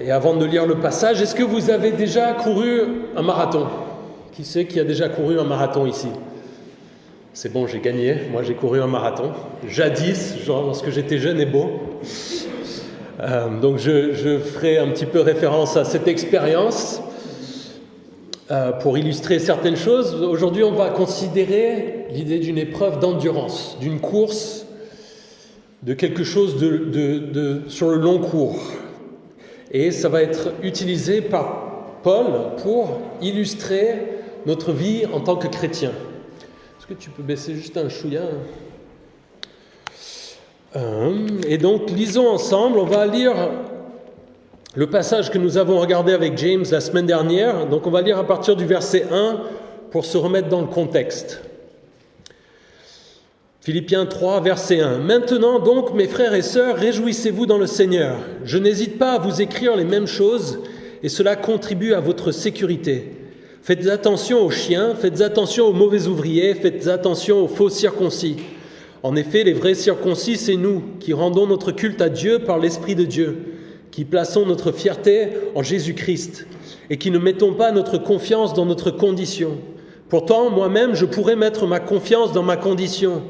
Et avant de lire le passage, est-ce que vous avez déjà couru un marathon? Qui c'est qui a déjà couru un marathon ici? C'est bon, j'ai gagné. Moi, j'ai couru un marathon. Jadis, genre lorsque j'étais jeune et beau. Donc, je ferai un petit peu référence à cette expérience pour illustrer certaines choses. Aujourd'hui, on va considérer l'idée d'une épreuve d'endurance, d'une course, de quelque chose sur le long cours. Et ça va être utilisé par Paul pour illustrer notre vie en tant que chrétien. Est-ce que tu peux baisser juste un chouïa? Et donc, lisons ensemble. On va lire le passage que nous avons regardé avec James la semaine dernière. Donc, on va lire à partir du verset 1 pour se remettre dans le contexte. Philippiens 3, verset 1. « Maintenant donc, mes frères et sœurs, réjouissez-vous dans le Seigneur. Je n'hésite pas à vous écrire les mêmes choses, et cela contribue à votre sécurité. Faites attention aux chiens, faites attention aux mauvais ouvriers, faites attention aux faux circoncis. En effet, les vrais circoncis, c'est nous, qui rendons notre culte à Dieu par l'Esprit de Dieu, qui plaçons notre fierté en Jésus-Christ, et qui ne mettons pas notre confiance dans notre condition. Pourtant, moi-même, je pourrais mettre ma confiance dans ma condition.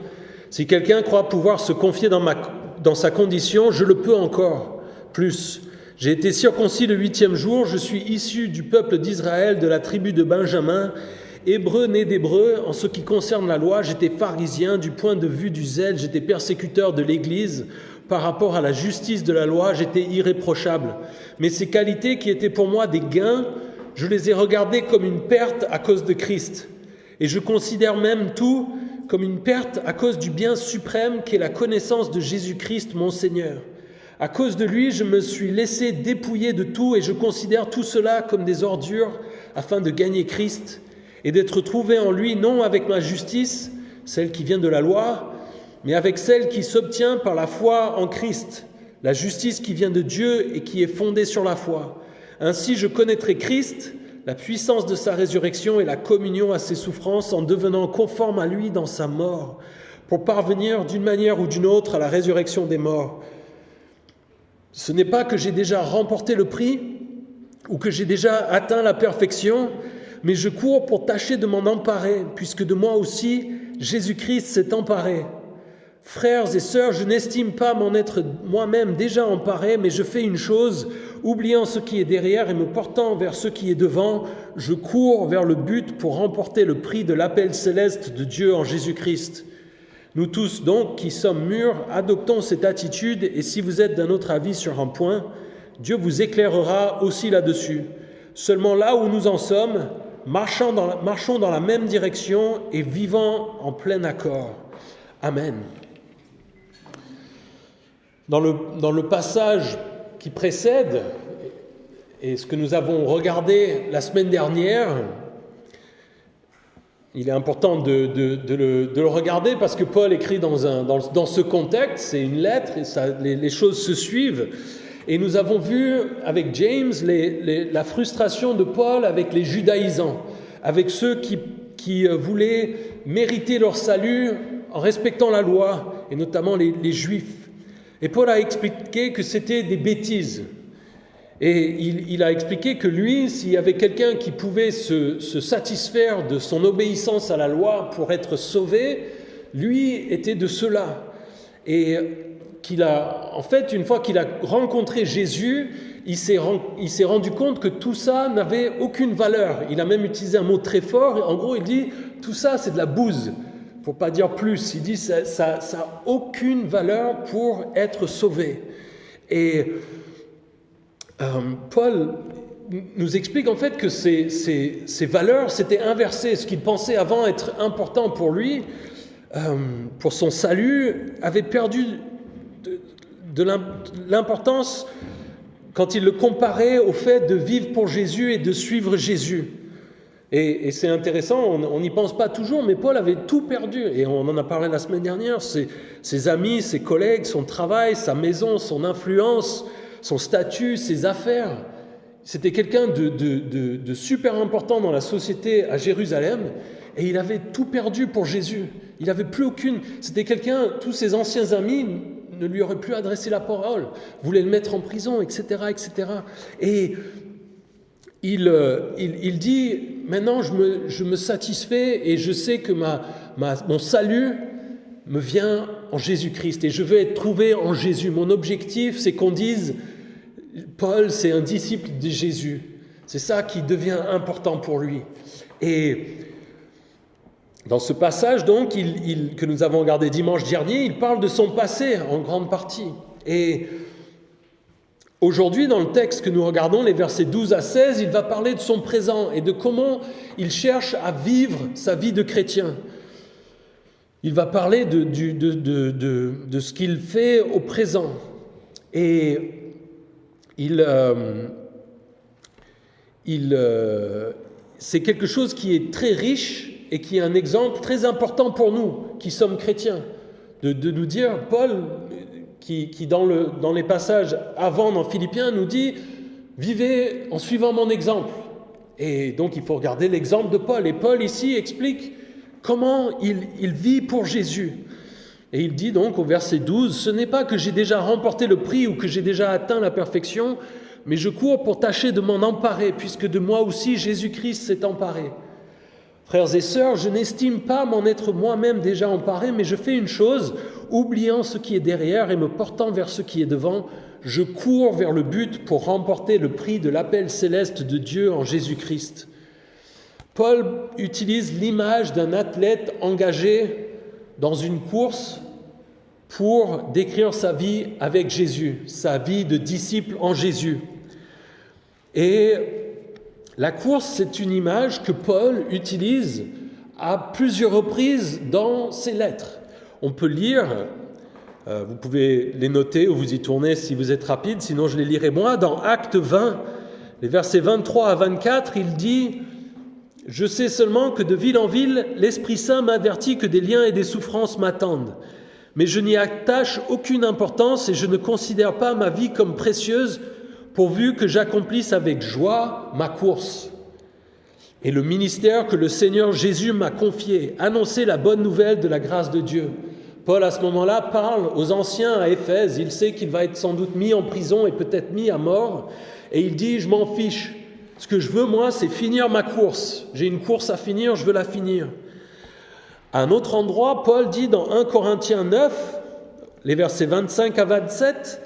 Si quelqu'un croit pouvoir se confier dans sa condition, je le peux encore. Plus, j'ai été circoncis le 8e jour, je suis issu du peuple d'Israël, de la tribu de Benjamin, hébreu né d'hébreu. En ce qui concerne la loi, j'étais pharisien, du point de vue du zèle, j'étais persécuteur de l'Église. Par rapport à la justice de la loi, j'étais irréprochable. Mais ces qualités qui étaient pour moi des gains, je les ai regardées comme une perte à cause de Christ. Et je considère même tout comme une perte à cause du bien suprême qu'est la connaissance de Jésus-Christ, mon Seigneur. À cause de lui, je me suis laissé dépouiller de tout et je considère tout cela comme des ordures afin de gagner Christ et d'être trouvé en lui, non avec ma justice, celle qui vient de la loi, mais avec celle qui s'obtient par la foi en Christ, la justice qui vient de Dieu et qui est fondée sur la foi. Ainsi, je connaîtrai Christ, la puissance de sa résurrection et la communion à ses souffrances en devenant conforme à lui dans sa mort, pour parvenir d'une manière ou d'une autre à la résurrection des morts. Ce n'est pas que j'ai déjà remporté le prix ou que j'ai déjà atteint la perfection, mais je cours pour tâcher de m'en emparer, puisque de moi aussi, Jésus-Christ s'est emparé. Frères et sœurs, je n'estime pas m'en être moi-même déjà emparé, mais je fais une chose, oubliant ce qui est derrière et me portant vers ce qui est devant, je cours vers le but pour remporter le prix de l'appel céleste de Dieu en Jésus-Christ. Nous tous donc, qui sommes mûrs, adoptons cette attitude, et si vous êtes d'un autre avis sur un point, Dieu vous éclairera aussi là-dessus. Seulement là où nous en sommes, marchons dans la même direction et vivons en plein accord. Amen. Dans le passage qui précède, et ce que nous avons regardé la semaine dernière, il est important de le regarder parce que Paul écrit dans ce contexte, c'est une lettre, et les choses se suivent. Et nous avons vu avec James la frustration de Paul avec les judaïsants, avec ceux qui voulaient mériter leur salut en respectant la loi, et notamment les juifs. Et Paul a expliqué que c'était des bêtises. Et il a expliqué que lui, s'il y avait quelqu'un qui pouvait se satisfaire de son obéissance à la loi pour être sauvé, lui était de ceux-là. Et une fois qu'il a rencontré Jésus, il s'est rendu compte que tout ça n'avait aucune valeur. Il a même utilisé un mot très fort. En gros, il dit, tout ça, c'est de la bouse. Pour pas dire plus, il dit ça n'a aucune valeur pour être sauvé. Et Paul nous explique en fait que ces valeurs s'étaient inversées. Ce qu'il pensait avant être important pour lui, pour son salut, avait perdu de l'importance quand il le comparait au fait de vivre pour Jésus et de suivre Jésus. Et c'est intéressant, on n'y pense pas toujours, mais Paul avait tout perdu. Et on en a parlé la semaine dernière, ses amis, ses collègues, son travail, sa maison, son influence, son statut, ses affaires. C'était quelqu'un de super important dans la société à Jérusalem, et il avait tout perdu pour Jésus. Il n'avait plus aucune... C'était quelqu'un, tous ses anciens amis ne lui aurait plus adressé la parole, voulait le mettre en prison, etc., etc. Et il dit, maintenant je me satisfais et je sais que mon salut me vient en Jésus-Christ et je veux être trouvé en Jésus. Mon objectif, c'est qu'on dise, Paul, c'est un disciple de Jésus. C'est ça qui devient important pour lui. Et dans ce passage, donc, que nous avons regardé dimanche dernier, il parle de son passé en grande partie. Et aujourd'hui, dans le texte que nous regardons, les versets 12 à 16, il va parler de son présent et de comment il cherche à vivre sa vie de chrétien. Il va parler de ce qu'il fait au présent. Et c'est quelque chose qui est très riche et qui est un exemple très important pour nous qui sommes chrétiens. De nous dire, Paul, qui dans les passages avant dans Philippiens, nous dit « Vivez en suivant mon exemple ». Et donc il faut regarder l'exemple de Paul. Et Paul ici explique comment il vit pour Jésus. Et il dit donc au verset 12, « Ce n'est pas que j'ai déjà remporté le prix ou que j'ai déjà atteint la perfection, mais je cours pour tâcher de m'en emparer, puisque de moi aussi Jésus-Christ s'est emparé. Frères et sœurs, je n'estime pas m'en être moi-même déjà emparé, mais je fais une chose, oubliant ce qui est derrière et me portant vers ce qui est devant, je cours vers le but pour remporter le prix de l'appel céleste de Dieu en Jésus-Christ. » Paul utilise l'image d'un athlète engagé dans une course pour décrire sa vie avec Jésus, sa vie de disciple en Jésus. Et la course, c'est une image que Paul utilise à plusieurs reprises dans ses lettres. On peut lire, vous pouvez les noter ou vous y tourner si vous êtes rapide, sinon je les lirai moi, dans Actes 20, les versets 23 à 24, il dit « Je sais seulement que de ville en ville, l'Esprit Saint m'avertit que des liens et des souffrances m'attendent. Mais je n'y attache aucune importance et je ne considère pas ma vie comme précieuse pourvu que j'accomplisse avec joie ma course. Et le ministère que le Seigneur Jésus m'a confié, annoncer la bonne nouvelle de la grâce de Dieu. » Paul, à ce moment-là, parle aux anciens à Éphèse. Il sait qu'il va être sans doute mis en prison et peut-être mis à mort. Et il dit, je m'en fiche. Ce que je veux, moi, c'est finir ma course. J'ai une course à finir, je veux la finir. À un autre endroit, Paul dit dans 1 Corinthiens 9, les versets 25 à 27,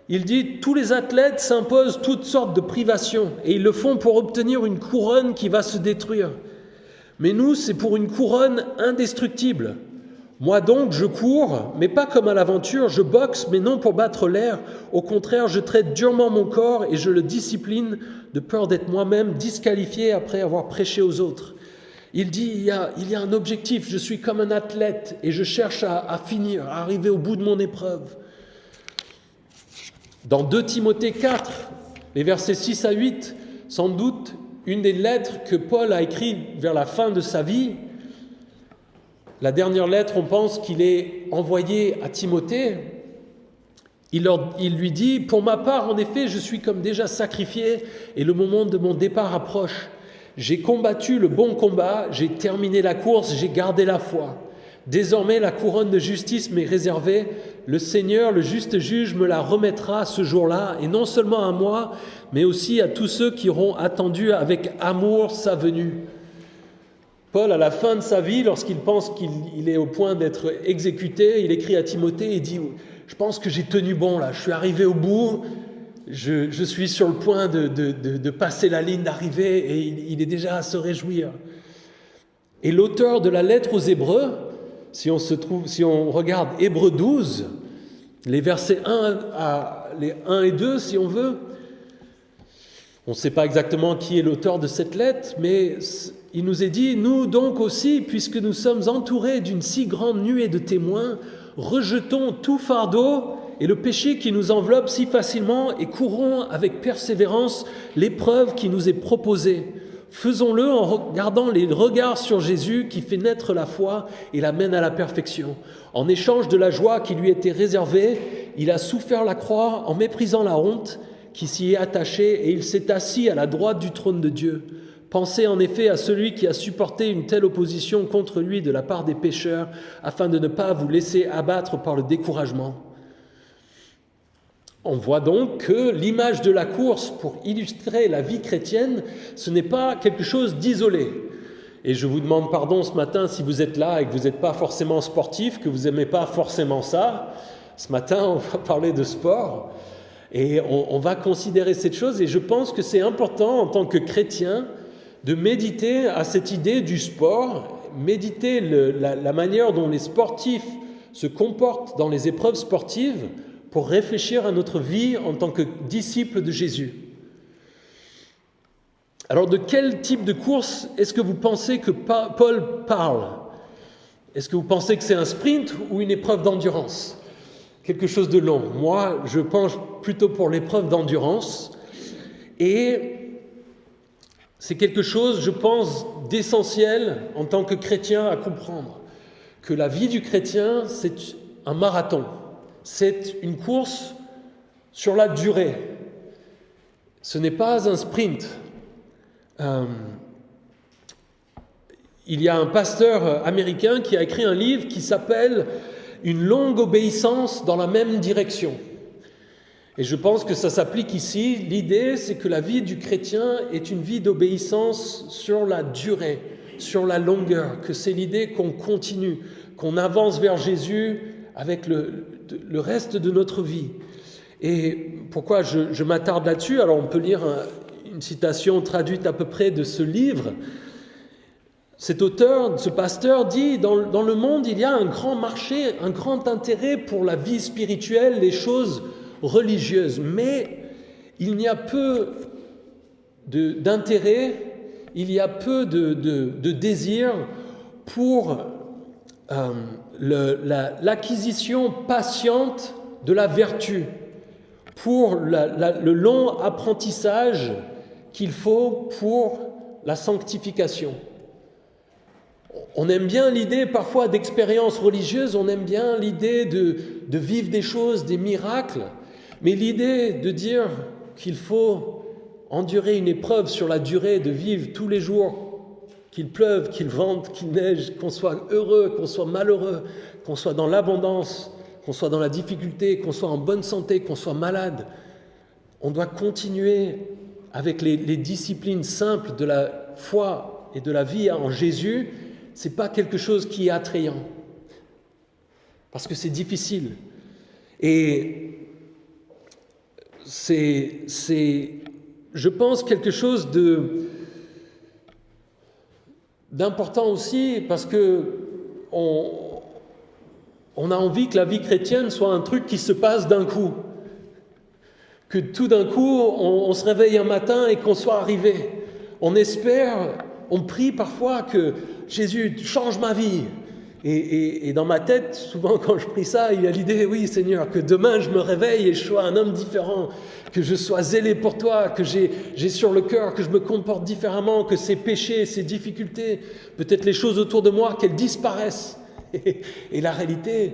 il dit « Tous les athlètes s'imposent toutes sortes de privations et ils le font pour obtenir une couronne qui va se détruire. Mais nous, c'est pour une couronne indestructible. Moi donc, je cours, mais pas comme à l'aventure, je boxe, mais non pour battre l'air. Au contraire, je traite durement mon corps et je le discipline de peur d'être moi-même disqualifié après avoir prêché aux autres. » Il dit, il y a un objectif, je suis comme un athlète et je cherche à finir, à arriver au bout de mon épreuve. Dans 2 Timothée 4, les versets 6 à 8, sans doute une des lettres que Paul a écrites vers la fin de sa vie, la dernière lettre, on pense qu'il est envoyé à Timothée. Il lui dit, « Pour ma part, en effet, je suis comme déjà sacrifié et le moment de mon départ approche. J'ai combattu le bon combat, j'ai terminé la course, j'ai gardé la foi. Désormais, la couronne de justice m'est réservée. Le Seigneur, le juste juge, me la remettra ce jour-là, et non seulement à moi, mais aussi à tous ceux qui auront attendu avec amour sa venue. » Paul, à la fin de sa vie, lorsqu'il pense qu'il est au point d'être exécuté, il écrit à Timothée et dit « Je pense que j'ai tenu bon là, je suis arrivé au bout, je suis sur le point de passer la ligne d'arrivée et il est déjà à se réjouir. » Et l'auteur de la lettre aux Hébreux, si on regarde Hébreux 12, les versets 1 et 2, si on veut, on ne sait pas exactement qui est l'auteur de cette lettre, mais il nous est dit, nous donc aussi, puisque nous sommes entourés d'une si grande nuée de témoins, rejetons tout fardeau et le péché qui nous enveloppe si facilement et courons avec persévérance l'épreuve qui nous est proposée. Faisons-le en gardant les regards sur Jésus qui fait naître la foi et la mène à la perfection. En échange de la joie qui lui était réservée, il a souffert la croix en méprisant la honte qui s'y est attachée et il s'est assis à la droite du trône de Dieu. Pensez en effet à celui qui a supporté une telle opposition contre lui de la part des pécheurs, afin de ne pas vous laisser abattre par le découragement. On voit donc que l'image de la course, pour illustrer la vie chrétienne, ce n'est pas quelque chose d'isolé. Et je vous demande pardon ce matin si vous êtes là et que vous n'êtes pas forcément sportif, que vous n'aimez pas forcément ça. Ce matin, on va parler de sport et on va considérer cette chose. Et je pense que c'est important en tant que chrétien de méditer à cette idée du sport, méditer la manière dont les sportifs se comportent dans les épreuves sportives pour réfléchir à notre vie en tant que disciples de Jésus. Alors, de quel type de course est-ce que vous pensez que Paul parle ? Est-ce que vous pensez que c'est un sprint ou une épreuve d'endurance ? Quelque chose de long. Moi, je penche plutôt pour l'épreuve d'endurance. Et c'est quelque chose, je pense, d'essentiel en tant que chrétien à comprendre. Que la vie du chrétien, c'est un marathon. C'est une course sur la durée. Ce n'est pas un sprint. Il y a un pasteur américain qui a écrit un livre qui s'appelle « Une longue obéissance dans la même direction ». Et je pense que ça s'applique ici. L'idée, c'est que la vie du chrétien est une vie d'obéissance sur la durée, sur la longueur, que c'est l'idée qu'on continue, qu'on avance vers Jésus avec le reste de notre vie. Et pourquoi je m'attarde là-dessus ? Alors on peut lire une citation traduite à peu près de ce livre. Cet auteur, ce pasteur dit, dans le monde, il y a un grand marché, un grand intérêt pour la vie spirituelle, les choses religieuses, mais il y a peu d'intérêt, il y a peu de désir pour l'acquisition patiente de la vertu, pour le long apprentissage qu'il faut pour la sanctification. On aime bien l'idée parfois d'expérience religieuse, on aime bien l'idée de vivre des choses, des miracles, mais l'idée de dire qu'il faut endurer une épreuve sur la durée, de vivre tous les jours, qu'il pleuve, qu'il vente, qu'il neige, qu'on soit heureux, qu'on soit malheureux, qu'on soit dans l'abondance, qu'on soit dans la difficulté, qu'on soit en bonne santé, qu'on soit malade. On doit continuer avec les disciplines simples de la foi et de la vie en Jésus. Ce n'est pas quelque chose qui est attrayant, parce que c'est difficile. Et c'est, je pense, quelque chose d'important aussi, parce que on a envie que la vie chrétienne soit un truc qui se passe d'un coup. Que tout d'un coup, on se réveille un matin et qu'on soit arrivé. On espère, on prie parfois que Jésus change ma vie. Et dans ma tête, souvent quand je prie ça, il y a l'idée, oui Seigneur, que demain je me réveille et je sois un homme différent, que je sois zélé pour toi, que j'ai sur le cœur, que je me comporte différemment, que ces péchés, ces difficultés, peut-être les choses autour de moi, qu'elles disparaissent. Et la réalité,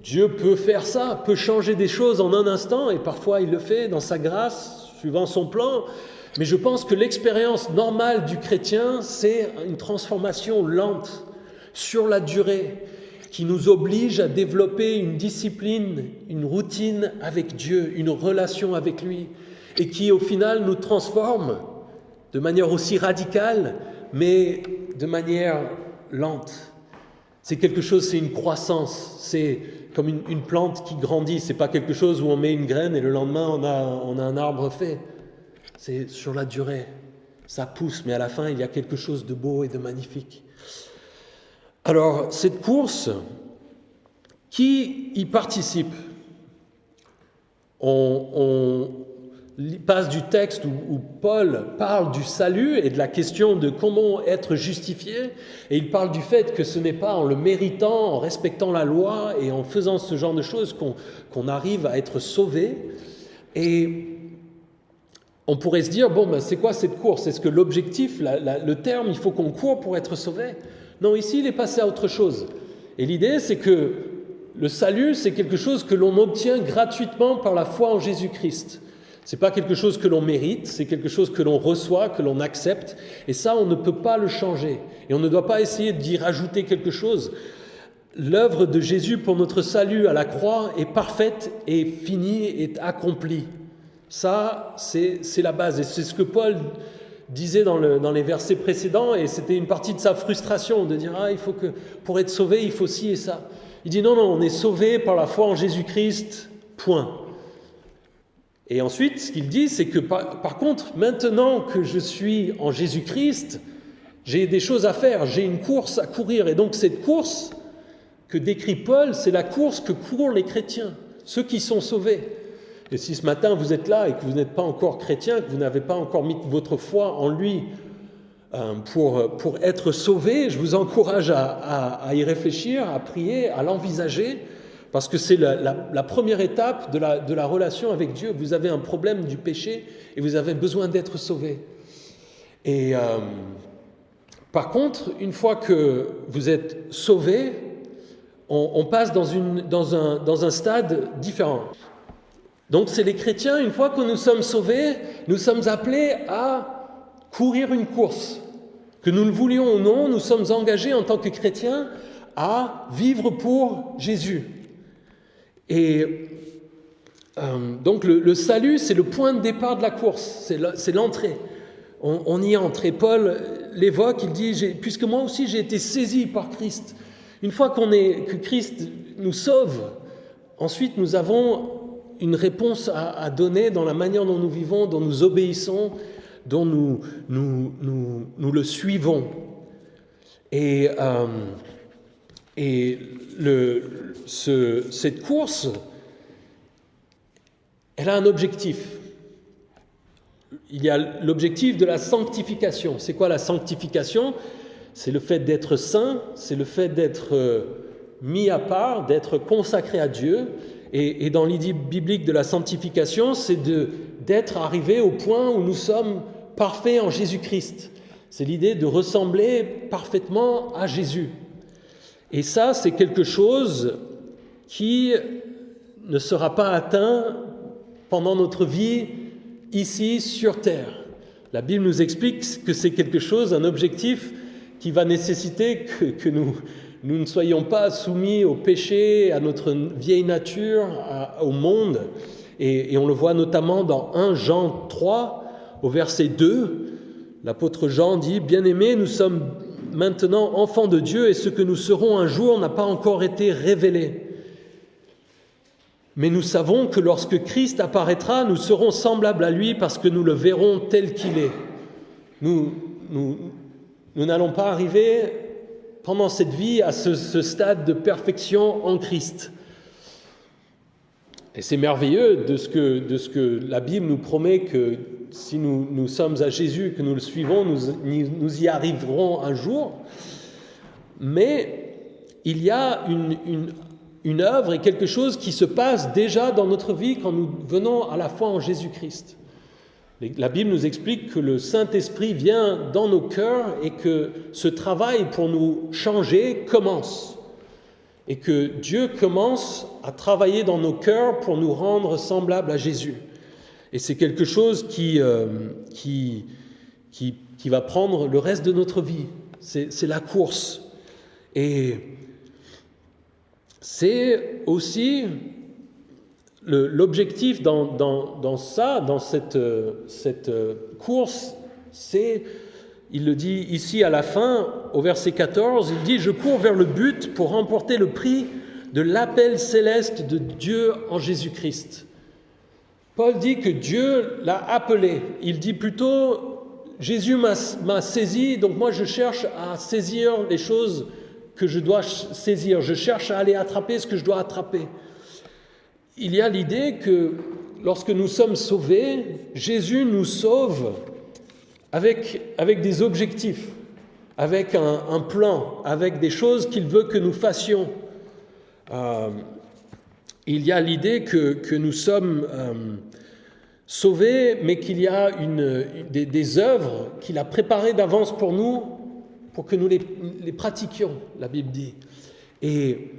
Dieu peut faire ça, peut changer des choses en un instant, et parfois il le fait dans sa grâce, suivant son plan. Mais je pense que l'expérience normale du chrétien, c'est une transformation lente, sur la durée, qui nous oblige à développer une discipline, une routine avec Dieu, une relation avec lui, et qui au final nous transforme de manière aussi radicale, mais de manière lente. C'est quelque chose, c'est une croissance, c'est comme une plante qui grandit, c'est pas quelque chose où on met une graine et le lendemain on a un arbre fait. C'est sur la durée, ça pousse, mais à la fin il y a quelque chose de beau et de magnifique. Alors, cette course, qui y participe ? On passe du texte où Paul parle du salut et de la question de comment être justifié, et il parle du fait que ce n'est pas en le méritant, en respectant la loi et en faisant ce genre de choses qu'on arrive à être sauvé. Et on pourrait se dire, c'est quoi cette course ? Est-ce que l'objectif, le terme, il faut qu'on court pour être sauvé ? Non, ici, il est passé à autre chose. Et l'idée, c'est que le salut, c'est quelque chose que l'on obtient gratuitement par la foi en Jésus-Christ. Ce n'est pas quelque chose que l'on mérite, c'est quelque chose que l'on reçoit, que l'on accepte. Et ça, on ne peut pas le changer. Et on ne doit pas essayer d'y rajouter quelque chose. l'œuvre de Jésus pour notre salut à la croix est parfaite et finie, est accomplie. Ça, c'est la base. Et c'est ce que Paul disait dans les versets précédents, et c'était une partie de sa frustration, de dire « il faut que pour être sauvé, il faut ci et ça ». Il dit « non, on est sauvé par la foi en Jésus-Christ, point ». Et ensuite, ce qu'il dit, c'est que par contre, maintenant que je suis en Jésus-Christ, j'ai des choses à faire, j'ai une course à courir. Et donc cette course que décrit Paul, c'est la course que courent les chrétiens, ceux qui sont sauvés. Et si ce matin vous êtes là et que vous n'êtes pas encore chrétien, que vous n'avez pas encore mis votre foi en lui pour être sauvé, je vous encourage à y réfléchir, à prier, à l'envisager, parce que c'est la première étape de la relation avec Dieu. Vous avez un problème du péché et vous avez besoin d'être sauvé. Et par contre, une fois que vous êtes sauvé, on passe dans un stade différent. Donc c'est les chrétiens, une fois que nous sommes sauvés, nous sommes appelés à courir une course. Que nous le voulions ou non, nous sommes engagés en tant que chrétiens à vivre pour Jésus. Et donc le salut, c'est le point de départ de la course, c'est l'entrée. On y entre. Et Paul l'évoque, il dit « Puisque moi aussi j'ai été saisi par Christ ». Une fois que Christ nous sauve, ensuite nous avons une réponse à donner dans la manière dont nous vivons, dont nous obéissons, dont nous le suivons. Et cette course, elle a un objectif. Il y a l'objectif de la sanctification. C'est quoi la sanctification ? C'est le fait d'être saint, c'est le fait d'être mis à part, d'être consacré à Dieu. Et dans l'idée biblique de la sanctification, c'est d'être arrivé au point où nous sommes parfaits en Jésus-Christ. C'est l'idée de ressembler parfaitement à Jésus. Et ça, c'est quelque chose qui ne sera pas atteint pendant notre vie ici sur terre. La Bible nous explique que c'est quelque chose, un objectif qui va nécessiter que nous ne soyons pas soumis au péché, à notre vieille nature, au monde. Et on le voit notamment dans 1 Jean 3, au verset 2. L'apôtre Jean dit « Bien-aimés, nous sommes maintenant enfants de Dieu et ce que nous serons un jour n'a pas encore été révélé. Mais nous savons que lorsque Christ apparaîtra, nous serons semblables à lui parce que nous le verrons tel qu'il est. » Nous n'allons pas arriver pendant cette vie à ce stade de perfection en Christ. Et c'est merveilleux de ce que la Bible nous promet, que si nous sommes à Jésus, que nous le suivons, nous y arriverons un jour. Mais il y a une œuvre et quelque chose qui se passe déjà dans notre vie quand nous venons à la foi en Jésus-Christ. La Bible nous explique que le Saint-Esprit vient dans nos cœurs et que ce travail pour nous changer commence. Et que Dieu commence à travailler dans nos cœurs pour nous rendre semblables à Jésus. Et c'est quelque chose qui va prendre le reste de notre vie. C'est la course. Et c'est aussi l'objectif dans cette course, c'est, il le dit ici à la fin, au verset 14, il dit « Je cours vers le but pour remporter le prix de l'appel céleste de Dieu en Jésus-Christ. » Paul dit que Dieu l'a appelé. Il dit plutôt « Jésus m'a saisi, donc moi je cherche à saisir les choses que je dois saisir. Je cherche à aller attraper ce que je dois attraper. » Il y a l'idée que lorsque nous sommes sauvés, Jésus nous sauve avec des objectifs, avec un plan, avec des choses qu'il veut que nous fassions. Il y a l'idée que nous sommes sauvés, mais qu'il y a des œuvres qu'il a préparées d'avance pour nous, pour que nous les pratiquions, la Bible dit. Et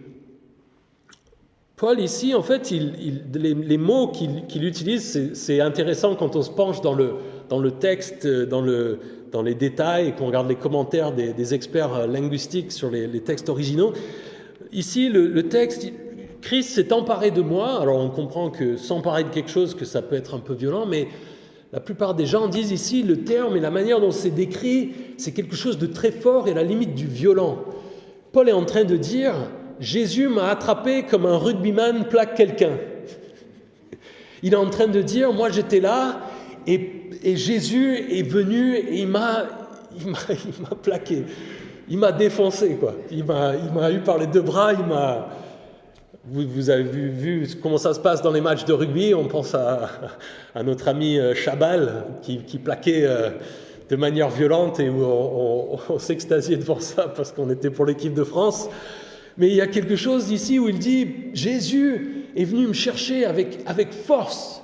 Paul, ici, en fait, les mots qu'il utilise, c'est intéressant quand on se penche dans le texte, dans les détails, et qu'on regarde les commentaires des experts linguistiques sur les textes originaux. Ici, le texte, Christ s'est emparé de moi. Alors on comprend que s'emparer de quelque chose, que ça peut être un peu violent, mais la plupart des gens disent ici, le terme et la manière dont c'est décrit, c'est quelque chose de très fort et à la limite du violent. Paul est en train de dire, Jésus m'a attrapé comme un rugbyman plaque quelqu'un. Il est en train de dire, moi j'étais là et Jésus est venu et il m'a plaqué. Il m'a défoncé, quoi. Il m'a eu par les deux bras, Vous avez vu comment ça se passe dans les matchs de rugby. On pense à notre ami Chabal qui plaquait de manière violente et où on s'extasiait devant ça parce qu'on était pour l'équipe de France. Mais il y a quelque chose ici où il dit « Jésus est venu me chercher avec force.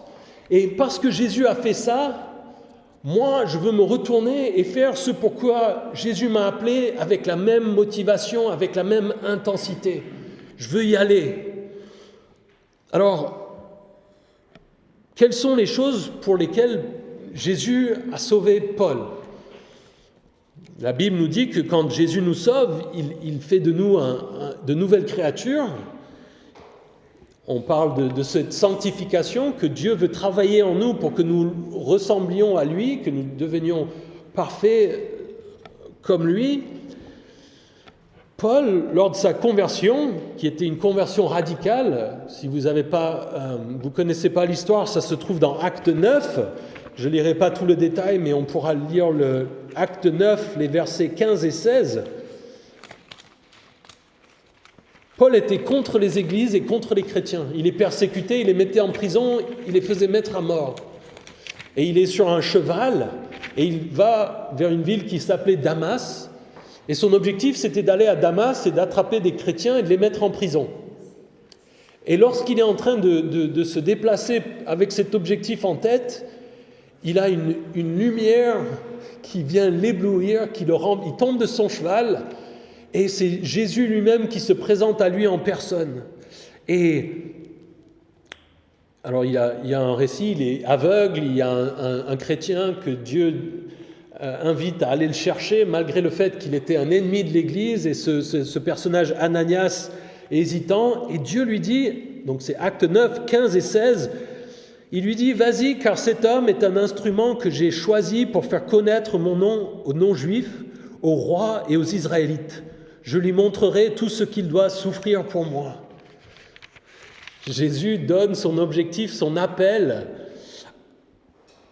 Et parce que Jésus a fait ça, moi, je veux me retourner et faire ce pourquoi Jésus m'a appelé avec la même motivation, avec la même intensité. Je veux y aller. » Alors, quelles sont les choses pour lesquelles Jésus a sauvé Paul ? La Bible nous dit que quand Jésus nous sauve, il fait de nous de nouvelles créatures. On parle de cette sanctification, que Dieu veut travailler en nous pour que nous ressemblions à lui, que nous devenions parfaits comme lui. Paul, lors de sa conversion, qui était une conversion radicale, si vous connaissez pas l'histoire, ça se trouve dans Acte 9. Je ne lirai pas tout le détail, mais on pourra lire le Acte 9, les versets 15 et 16. Paul était contre les églises et contre les chrétiens. Il les persécutait, il les mettait en prison, il les faisait mettre à mort. Et il est sur un cheval et il va vers une ville qui s'appelait Damas. Et son objectif, c'était d'aller à Damas et d'attraper des chrétiens et de les mettre en prison. Et lorsqu'il est en train de se déplacer avec cet objectif en tête, il a une lumière qui vient l'éblouir, qui le rend, il tombe de son cheval, et c'est Jésus lui-même qui se présente à lui en personne. Et alors il y a un récit, il est aveugle, il y a un chrétien que Dieu invite à aller le chercher, malgré le fait qu'il était un ennemi de l'Église, et ce personnage Ananias est hésitant, et Dieu lui dit, donc c'est Acte 9, 15 et 16, il lui dit « Vas-y, car cet homme est un instrument que j'ai choisi pour faire connaître mon nom aux non-juifs, aux rois et aux Israélites. Je lui montrerai tout ce qu'il doit souffrir pour moi. » Jésus donne son objectif, son appel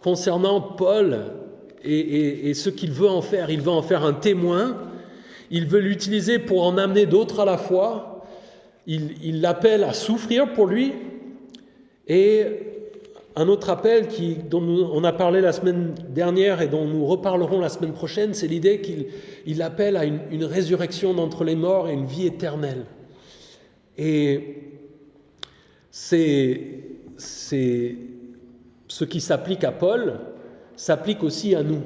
concernant Paul et ce qu'il veut en faire. Il veut en faire un témoin, il veut l'utiliser pour en amener d'autres à la foi, il l'appelle à souffrir pour lui, et un autre appel dont on a parlé la semaine dernière et dont nous reparlerons la semaine prochaine, c'est l'idée qu'il appelle à une résurrection d'entre les morts et une vie éternelle. Et c'est ce qui s'applique à Paul, s'applique aussi à nous.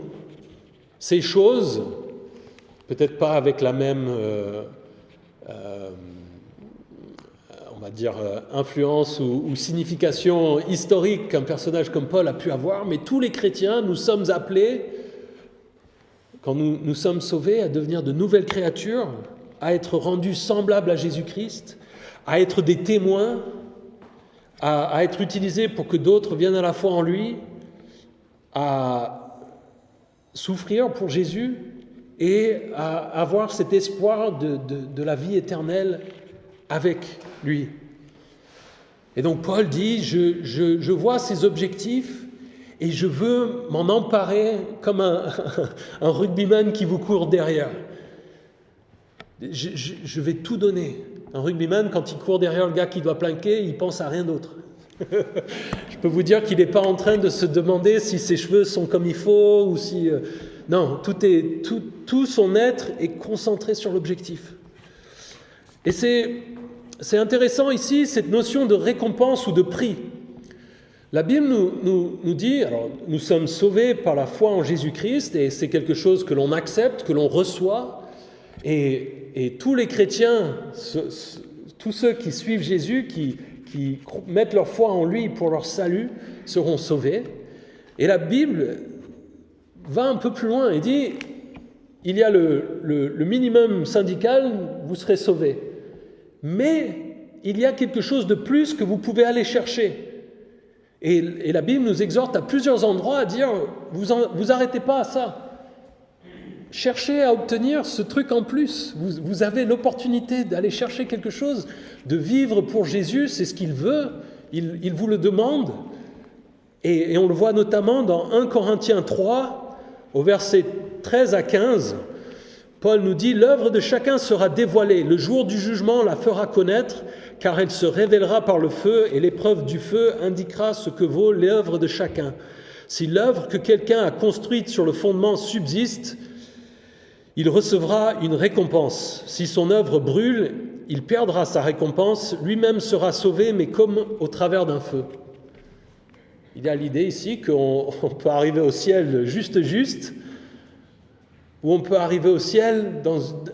Ces choses, peut-être pas avec la même on va dire influence ou signification historique qu'un personnage comme Paul a pu avoir, mais tous les chrétiens, nous sommes appelés, quand nous sommes sauvés, à devenir de nouvelles créatures, à être rendus semblables à Jésus-Christ, à être des témoins, à être utilisés pour que d'autres viennent à la foi en lui, à souffrir pour Jésus et à avoir cet espoir de la vie éternelle avec lui. Et donc Paul dit, je vois ces objectifs et je veux m'en emparer comme un rugbyman qui vous court derrière. Je vais tout donner. Un rugbyman, quand il court derrière le gars qui doit planquer, il pense à rien d'autre. Je peux vous dire qu'il n'est pas en train de se demander si ses cheveux sont comme il faut ou si... Non, tout son être est concentré sur l'objectif. Et c'est intéressant ici, cette notion de récompense ou de prix. La Bible nous dit, alors nous sommes sauvés par la foi en Jésus-Christ, et c'est quelque chose que l'on accepte, que l'on reçoit, et tous les chrétiens, tous ceux qui suivent Jésus, qui mettent leur foi en lui pour leur salut, seront sauvés. Et la Bible va un peu plus loin et dit, il y a le minimum syndical, vous serez sauvés. mais il y a quelque chose de plus que vous pouvez aller chercher. Et la Bible nous exhorte à plusieurs endroits à dire, vous arrêtez pas à ça. Cherchez à obtenir ce truc en plus. Vous avez l'opportunité d'aller chercher quelque chose, de vivre pour Jésus, c'est ce qu'il veut, il vous le demande. Et on le voit notamment dans 1 Corinthiens 3, au verset 13 à 15. Paul nous dit « L'œuvre de chacun sera dévoilée, le jour du jugement la fera connaître, car elle se révélera par le feu, et l'épreuve du feu indiquera ce que vaut l'œuvre de chacun. Si l'œuvre que quelqu'un a construite sur le fondement subsiste, il recevra une récompense. Si son œuvre brûle, il perdra sa récompense, lui-même sera sauvé, mais comme au travers d'un feu. » Il y a l'idée ici qu'on peut arriver au ciel juste, ou on peut arriver au ciel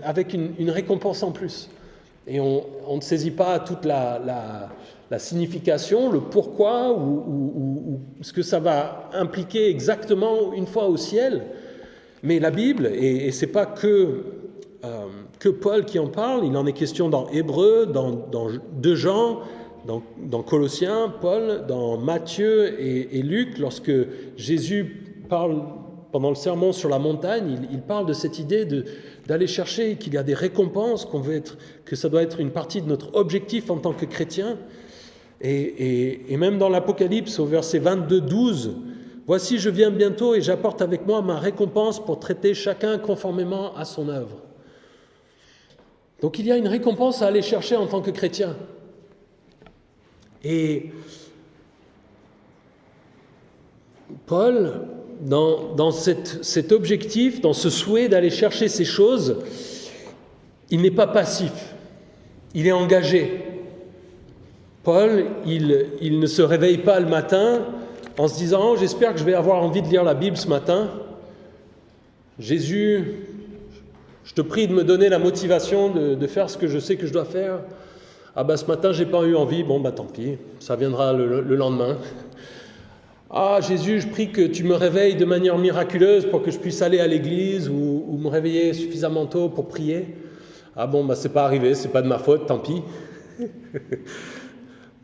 avec une récompense en plus. Et on ne saisit pas toute la signification, le pourquoi, ou ce que ça va impliquer exactement une fois au ciel. Mais la Bible, et ce n'est pas que Paul qui en parle, il en est question dans Hébreux, dans 2 Jean, dans Colossiens, Paul, dans Matthieu et Luc, lorsque Jésus parle pendant le sermon sur la montagne, il parle de cette idée d'aller chercher, qu'il y a des récompenses, que ça doit être une partie de notre objectif en tant que chrétien. Et même dans l'Apocalypse, au verset 22-12, « Voici, je viens bientôt et j'apporte avec moi ma récompense pour traiter chacun conformément à son œuvre. » Donc il y a une récompense à aller chercher en tant que chrétien. Et Paul, dans cet objectif, dans ce souhait d'aller chercher ces choses, il n'est pas passif, il est engagé. Paul, il ne se réveille pas le matin en se disant « Oh, j'espère que je vais avoir envie de lire la Bible ce matin. Jésus, je te prie de me donner la motivation de faire ce que je sais que je dois faire. Ah ben ce matin, j'ai pas eu envie, bon ben tant pis, ça viendra le lendemain. Ah Jésus, je prie que tu me réveilles de manière miraculeuse pour que je puisse aller à l'église ou me réveiller suffisamment tôt pour prier. Ah bon, ben c'est pas arrivé, c'est pas de ma faute, tant pis. »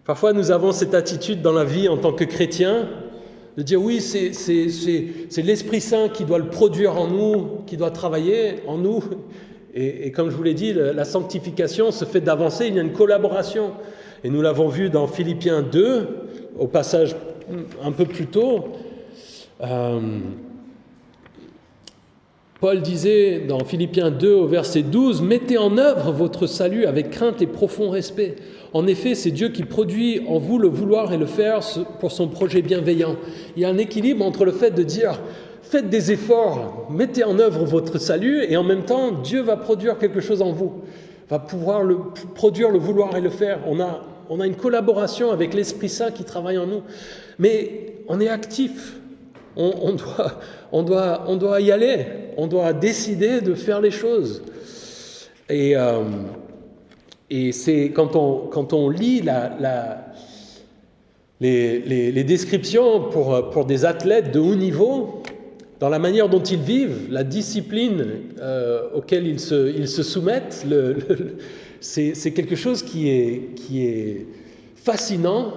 Parfois, nous avons cette attitude dans la vie en tant que chrétiens, de dire oui, c'est l'Esprit Saint qui doit le produire en nous, qui doit travailler en nous. Et comme je vous l'ai dit, la sanctification se fait d'avancer, il y a une collaboration. Et nous l'avons vu dans Philippiens 2, au passage un peu plus tôt. Paul disait dans Philippiens 2 au verset 12 « Mettez en œuvre votre salut avec crainte et profond respect. En effet, c'est Dieu qui produit en vous le vouloir et le faire pour son projet bienveillant. » Il y a un équilibre entre le fait de dire « Faites des efforts, mettez en œuvre votre salut » et en même temps, Dieu va produire quelque chose en vous, va pouvoir produire le vouloir et le faire. On a une collaboration avec l'Esprit Saint qui travaille en nous. Mais on est actif. On doit y aller, on doit décider de faire les choses. Et c'est quand on lit les descriptions pour des athlètes de haut niveau, dans la manière dont ils vivent, la discipline auquel ils se soumettent, c'est quelque chose qui est fascinant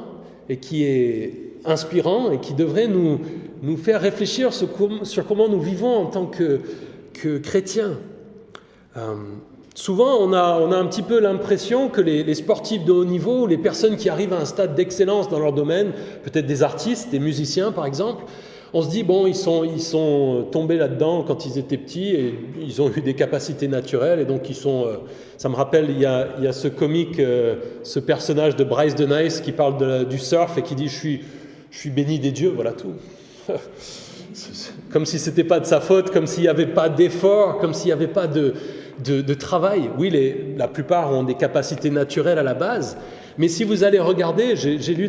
et qui est inspirant et qui devrait nous faire réfléchir sur comment nous vivons en tant que chrétiens. Souvent, on a un petit peu l'impression que les sportifs de haut niveau, les personnes qui arrivent à un stade d'excellence dans leur domaine, peut-être des artistes, des musiciens par exemple, on se dit, bon, ils sont tombés là-dedans quand ils étaient petits et ils ont eu des capacités naturelles et donc ils sont... ça me rappelle, il y a ce comique, ce personnage de Bryce de Nice qui parle du surf et qui dit « Je suis béni des dieux, voilà tout. » Comme si ce n'était pas de sa faute, comme s'il n'y avait pas d'effort, comme s'il n'y avait pas de travail. Oui, la plupart ont des capacités naturelles à la base, mais si vous allez regarder, j'ai lu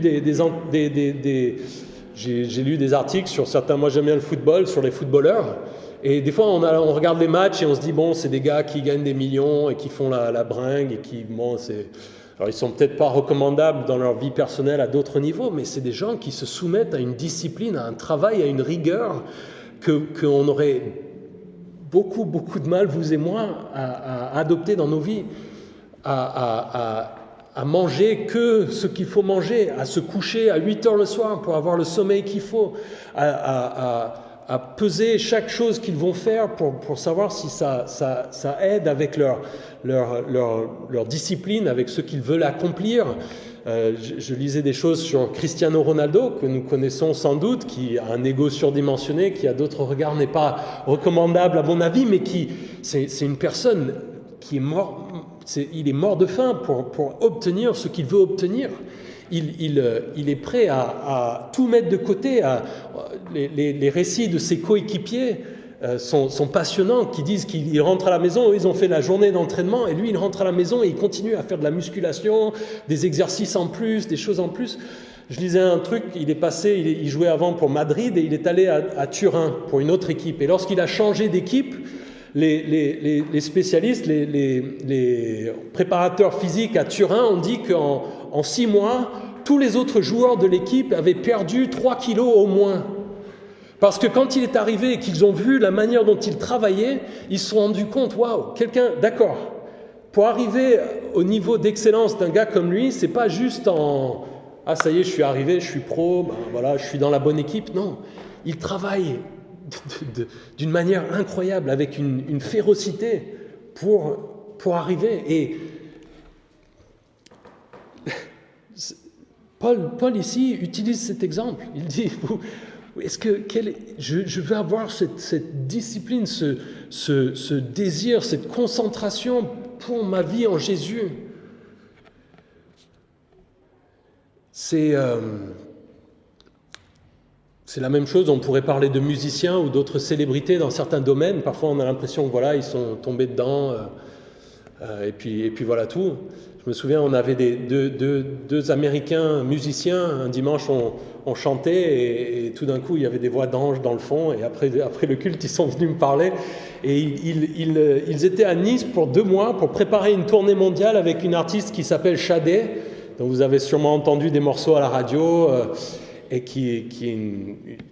j'ai lu des articles sur certains, moi j'aime bien le football, sur les footballeurs, et des fois on regarde les matchs et on se dit bon, c'est des gars qui gagnent des millions et qui font la bringue et qui, bon, alors ils sont peut-être pas recommandables dans leur vie personnelle à d'autres niveaux, mais c'est des gens qui se soumettent à une discipline, à un travail, à une rigueur qu'on aurait beaucoup de mal, vous et moi, à adopter dans nos vies. à manger que ce qu'il faut manger, à se coucher à 8 heures le soir pour avoir le sommeil qu'il faut, à peser chaque chose qu'ils vont faire pour savoir si ça aide avec leur discipline, avec ce qu'ils veulent accomplir. Je lisais des choses sur Cristiano Ronaldo, que nous connaissons sans doute, qui a un ego surdimensionné, qui à d'autres regards n'est pas recommandable à mon avis, mais c'est une personne qui est mort, il est mort de faim pour obtenir ce qu'il veut obtenir. Il est prêt à tout mettre de côté. Les récits de ses coéquipiers sont passionnants, qui disent qu'il rentre à la maison, eux, ils ont fait la journée d'entraînement, et lui, il rentre à la maison et il continue à faire de la musculation, des exercices en plus, des choses en plus. Je lisais un truc, il jouait avant pour Madrid, et il est allé à Turin pour une autre équipe. Et lorsqu'il a changé d'équipe, les spécialistes, les préparateurs physiques à Turin ont dit qu'en 6 mois, tous les autres joueurs de l'équipe avaient perdu 3 kilos au moins. Parce que quand il est arrivé et qu'ils ont vu la manière dont il travaillait, ils se sont rendus compte, waouh, d'accord, pour arriver au niveau d'excellence d'un gars comme lui, c'est pas juste ah ça y est, je suis arrivé, je suis pro, voilà, je suis dans la bonne équipe. Non, il travaille d'une manière incroyable, avec une férocité pour arriver. Et Paul ici utilise cet exemple. Il dit, je veux avoir cette discipline, ce désir, cette concentration pour ma vie en Jésus. C'est la même chose, on pourrait parler de musiciens ou d'autres célébrités dans certains domaines. Parfois, on a l'impression que voilà, ils sont tombés dedans, et puis voilà tout. Je me souviens, on avait deux Américains musiciens. Un dimanche, on chantait, et tout d'un coup, il y avait des voix d'anges dans le fond. Et après le culte, ils sont venus me parler. Et ils étaient à Nice pour 2 mois pour préparer une tournée mondiale avec une artiste qui s'appelle Shadé, dont vous avez sûrement entendu des morceaux à la radio. Et qui est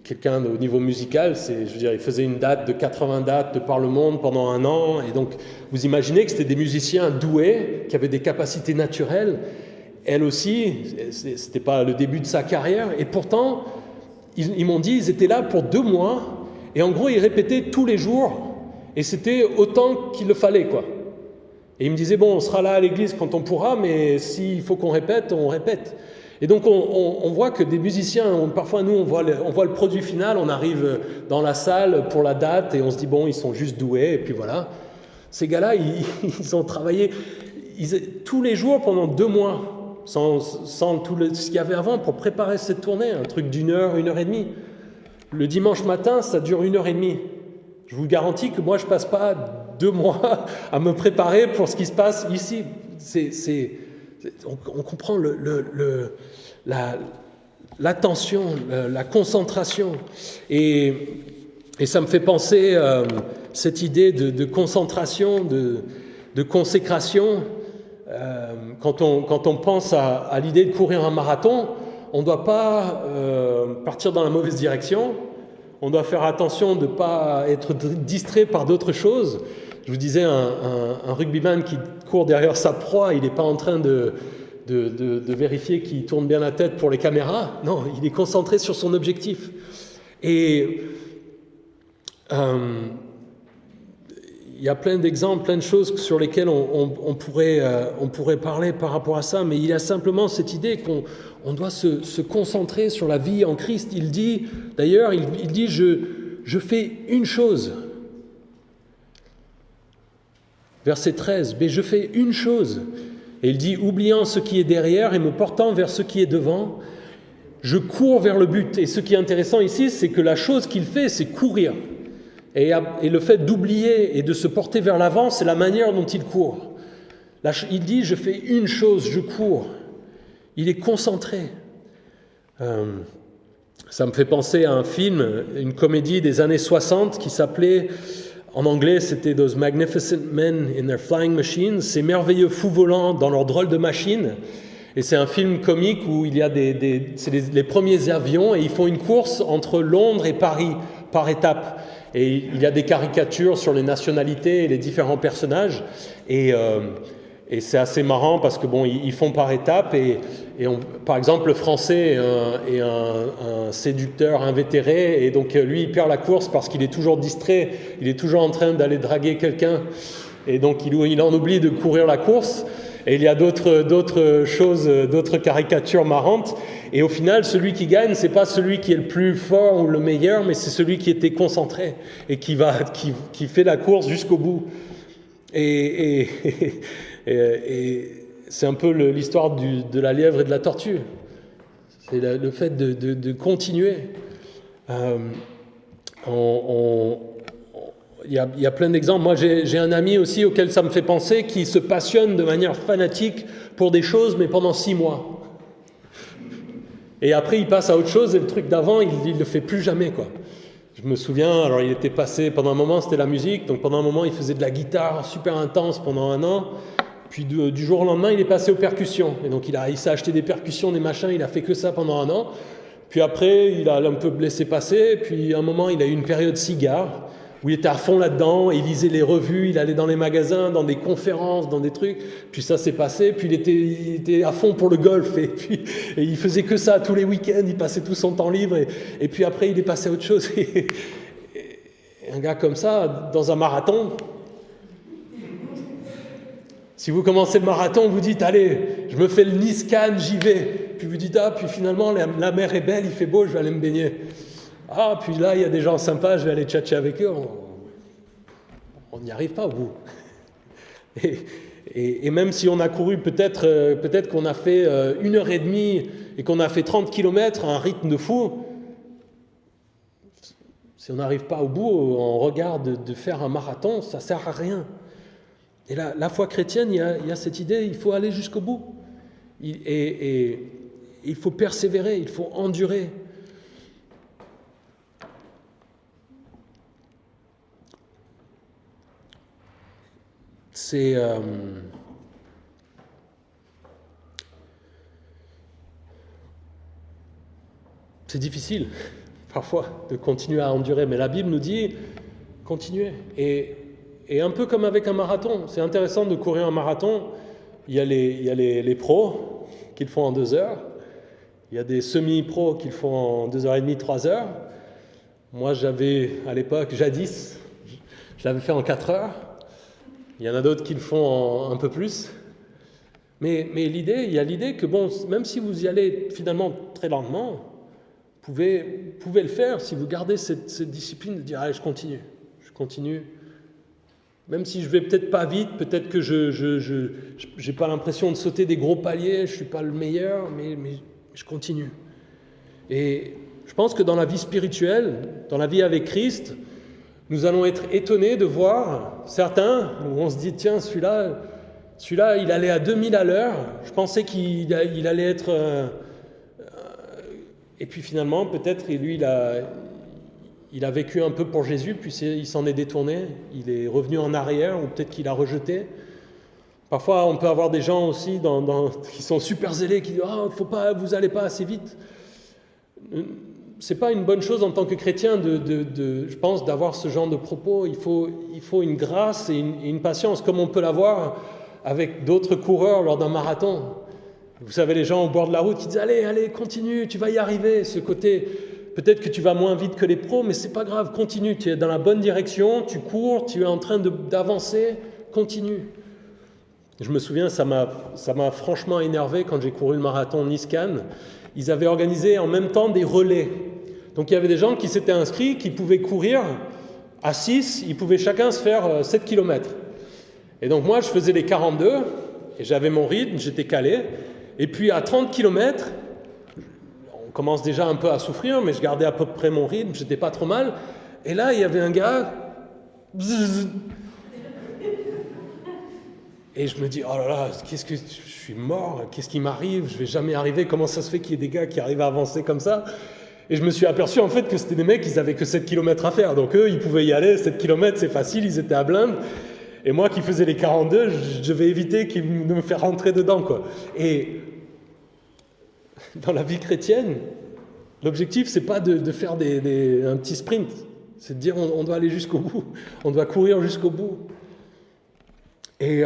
quelqu'un au niveau musical, il faisait une date de 80 dates de par le monde pendant 1 an, et donc vous imaginez que c'était des musiciens doués, qui avaient des capacités naturelles. Elle aussi, c'était pas le début de sa carrière, et pourtant, ils m'ont dit, ils étaient là pour 2 mois, et en gros, ils répétaient tous les jours, et c'était autant qu'il le fallait, quoi. Et ils me disaient, bon, on sera là à l'église quand on pourra, mais s'il faut qu'on répète, on répète. Et donc on voit que des musiciens, parfois nous on voit le produit final, on arrive dans la salle pour la date et on se dit bon, ils sont juste doués, et puis voilà. Ces gars-là, ils ont travaillé tous les jours pendant 2 mois, sans tout ce qu'il y avait avant pour préparer cette tournée, un truc d'1 heure, 1 heure et demie. Le dimanche matin, ça dure 1 heure et demie. Je vous garantis que moi je passe pas 2 mois à me préparer pour ce qui se passe ici. On comprend l'attention, la concentration. Et ça me fait penser cette idée de concentration, de consécration. Quand on pense à l'idée de courir un marathon, on ne doit pas partir dans la mauvaise direction. On doit faire attention de ne pas être distrait par d'autres choses. Je vous disais, un rugbyman qui court derrière sa proie, il n'est pas en train de vérifier qu'il tourne bien la tête pour les caméras. Non, il est concentré sur son objectif. Et il y a plein d'exemples, plein de choses sur lesquelles on pourrait parler par rapport à ça, mais il y a simplement cette idée qu'on doit se concentrer sur la vie en Christ. Il dit, d'ailleurs, il dit, je fais une chose. Verset 13, « Mais je fais une chose. » Et il dit, « Oubliant ce qui est derrière et me portant vers ce qui est devant, je cours vers le but. » Et ce qui est intéressant ici, c'est que la chose qu'il fait, c'est courir. Et le fait d'oublier et de se porter vers l'avant, c'est la manière dont il court. Il dit, « Je fais une chose, je cours. » Il est concentré. Ça me fait penser à un film, une comédie des années 60 qui s'appelait... En anglais, c'était « Those magnificent men in their flying machines », ces merveilleux fous volants dans leurs drôles de machines. Et c'est un film comique où il y a c'est les premiers avions et ils font une course entre Londres et Paris par étapes. Et il y a des caricatures sur les nationalités et les différents personnages. Et Et c'est assez marrant parce que bon, ils font par étapes par exemple, le Français est un séducteur invétéré et donc lui, il perd la course parce qu'il est toujours distrait, il est toujours en train d'aller draguer quelqu'un et donc il en oublie de courir la course. Et il y a d'autres choses, d'autres caricatures marrantes. Et au final, celui qui gagne, c'est pas celui qui est le plus fort ou le meilleur, mais c'est celui qui était concentré et qui fait la course jusqu'au bout. Et c'est un peu l'histoire de la lièvre et de la tortue. C'est le fait de continuer. Il y a plein d'exemples. Moi, j'ai un ami aussi auquel ça me fait penser qui se passionne de manière fanatique pour des choses, mais pendant 6 mois. Et après, il passe à autre chose et le truc d'avant, il ne le fait plus jamais, quoi. Je me souviens, alors il était passé, pendant un moment, c'était la musique, donc pendant un moment, il faisait de la guitare super intense pendant 1 an. Puis du jour au lendemain, il est passé aux percussions. Et donc, il s'est acheté des percussions, des machins, il a fait que ça pendant 1 an. Puis après, il a un peu laissé passer. Puis à un moment, il a eu une période cigare, où il était à fond là-dedans, il lisait les revues, il allait dans les magasins, dans des conférences, dans des trucs. Puis ça s'est passé, puis il était à fond pour le golf, et il faisait que ça tous les week-ends, il passait tout son temps libre, et puis après il est passé à autre chose. Et un gars comme ça, dans un marathon, si vous commencez le marathon, vous dites, allez, je me fais le Niscan, j'y vais. Puis vous dites, puis finalement, la mer est belle, il fait beau, je vais aller me baigner. Puis là, il y a des gens sympas, je vais aller tchatcher avec eux. On n'y arrive pas au bout. Et même si on a couru, peut-être qu'on a fait 1h30 et qu'on a fait 30 km à un rythme de fou, si on n'arrive pas au bout, en regard de faire un marathon, ça ne sert à rien. Et la foi chrétienne, il y a cette idée, il faut aller jusqu'au bout. Et il faut persévérer, il faut endurer. C'est difficile parfois de continuer à endurer, mais la Bible nous dit continuez. Et un peu comme avec un marathon, c'est intéressant de courir un marathon. Il y a les pros qui le font en 2 heures, il y a des semi-pros qui le font en 2h30, 3 heures. Moi, à l'époque, jadis, je l'avais fait en 4 heures. Il y en a d'autres qui le font en un peu plus. Mais il y a l'idée que, bon, même si vous y allez finalement très lentement, vous pouvez le faire si vous gardez cette discipline de dire, allez, je continue. Même si je vais peut-être pas vite, peut-être que je n'ai pas l'impression de sauter des gros paliers, je ne suis pas le meilleur, mais je continue. Et je pense que dans la vie spirituelle, dans la vie avec Christ, nous allons être étonnés de voir certains où on se dit, tiens, celui-là, il allait à 2000 à l'heure. Je pensais qu'il allait être... et puis finalement, peut-être, lui, il a vécu un peu pour Jésus, puis il s'en est détourné. Il est revenu en arrière, ou peut-être qu'il a rejeté. Parfois, on peut avoir des gens aussi qui sont super zélés, qui disent « vous n'allez pas assez vite ». C'est pas une bonne chose en tant que chrétien je pense, d'avoir ce genre de propos. Il faut une grâce et une patience, comme on peut l'avoir avec d'autres coureurs lors d'un marathon. Vous savez, les gens au bord de la route qui disent « Allez, continue, tu vas y arriver ». Ce côté, peut-être que tu vas moins vite que les pros, mais c'est pas grave, continue. Tu es dans la bonne direction, tu cours, tu es en train d'avancer, continue. Je me souviens, ça m'a franchement énervé quand j'ai couru le marathon Niscan. Ils avaient organisé en même temps des relais. Donc il y avait des gens qui s'étaient inscrits, qui pouvaient courir à 6, ils pouvaient chacun se faire 7 km. Et donc moi, je faisais les 42, et j'avais mon rythme, j'étais calé. Et puis à 30 km, on commence déjà un peu à souffrir, mais je gardais à peu près mon rythme, j'étais pas trop mal. Et là, il y avait un gars... Et je me dis, oh là là, qu'est-ce que je suis mort, qu'est-ce qui m'arrive, je vais jamais arriver, comment ça se fait qu'il y ait des gars qui arrivent à avancer comme ça? Et je me suis aperçu en fait que c'était des mecs, ils avaient que 7 km à faire, donc eux, ils pouvaient y aller, 7 km c'est facile, ils étaient à blinde, et moi qui faisais les 42, je devais éviter de me faire rentrer dedans, quoi. Et dans la vie chrétienne, l'objectif, c'est pas de faire un petit sprint, c'est de dire on doit aller jusqu'au bout, on doit courir jusqu'au bout. Et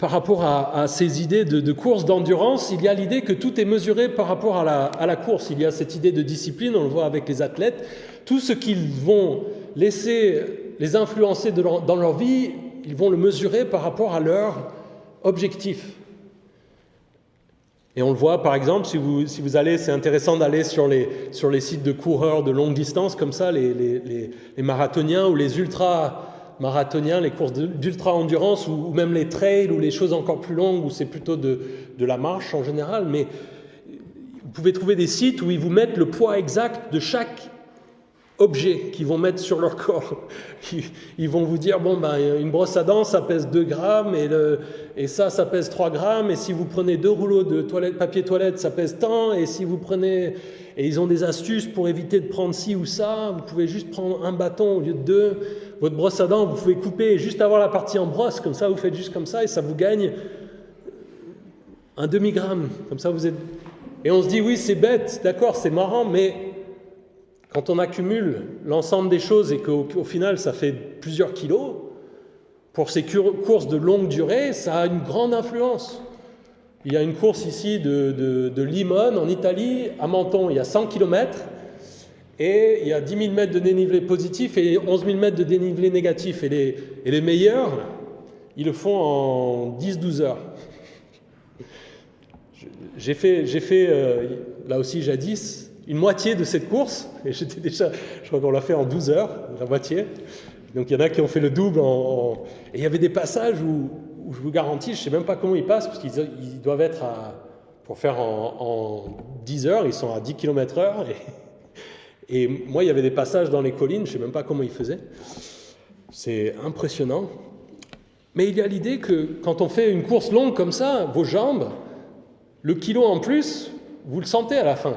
par rapport à ces idées de course, d'endurance, il y a l'idée que tout est mesuré par rapport à la course. Il y a cette idée de discipline, on le voit avec les athlètes. Tout ce qu'ils vont laisser les influencer dans leur vie, ils vont le mesurer par rapport à leur objectif. Et on le voit, par exemple, si vous allez, c'est intéressant d'aller sur les sites de coureurs de longue distance, comme ça, les marathoniens ou les ultra-marathoniens, les courses d'ultra-endurance, ou même les trails, ou les choses encore plus longues, où c'est plutôt de la marche en général. Mais vous pouvez trouver des sites où ils vous mettent le poids exact de chaque objet qu'ils vont mettre sur leur corps. Ils vont vous dire, une brosse à dents, ça pèse 2 grammes, et ça pèse 3 grammes, et si vous prenez 2 rouleaux de papier toilette, ça pèse tant, et si vous prenez... Et ils ont des astuces pour éviter de prendre ci ou ça. Vous pouvez juste prendre un bâton au lieu de 2. Votre brosse à dents, vous pouvez couper et juste avoir la partie en brosse, comme ça, vous faites juste comme ça, et ça vous gagne un demi-gramme. Comme ça, vous êtes... Et on se dit, oui, c'est bête, d'accord, c'est marrant, mais... Quand on accumule l'ensemble des choses et qu'au final, ça fait plusieurs kilos, pour ces courses de longue durée, ça a une grande influence. Il y a une course ici de Limone, en Italie, à Menton, il y a 100 km, et il y a 10 000 mètres de dénivelé positif et 11 000 mètres de dénivelé négatif. Et les meilleurs, ils le font en 10-12 heures. J'ai fait là aussi jadis, une moitié de cette course, et j'étais déjà, je crois qu'on l'a fait en 12 heures, la moitié. Donc il y en a qui ont fait le double. Et il y avait des passages où je vous garantis, je ne sais même pas comment ils passent, parce qu'ils doivent être pour faire en 10 heures, ils sont à 10 km/h. Et moi, il y avait des passages dans les collines, je ne sais même pas comment ils faisaient. C'est impressionnant. Mais il y a l'idée que quand on fait une course longue comme ça, vos jambes, le kilo en plus, vous le sentez à la fin.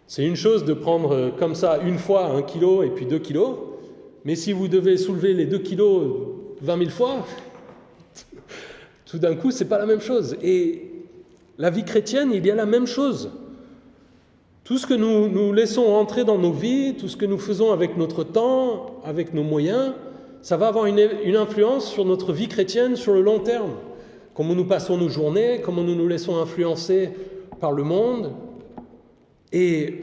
C'est une chose de prendre comme ça une fois 1 kilo et puis 2 kilos, mais si vous devez soulever les 2 kilos 20 000 fois, tout d'un coup, c'est pas la même chose. Et la vie chrétienne, il y a la même chose. Tout ce que nous laissons entrer dans nos vies, tout ce que nous faisons avec notre temps, avec nos moyens, ça va avoir une influence sur notre vie chrétienne sur le long terme. Comment nous passons nos journées, comment nous nous laissons influencer par le monde. Et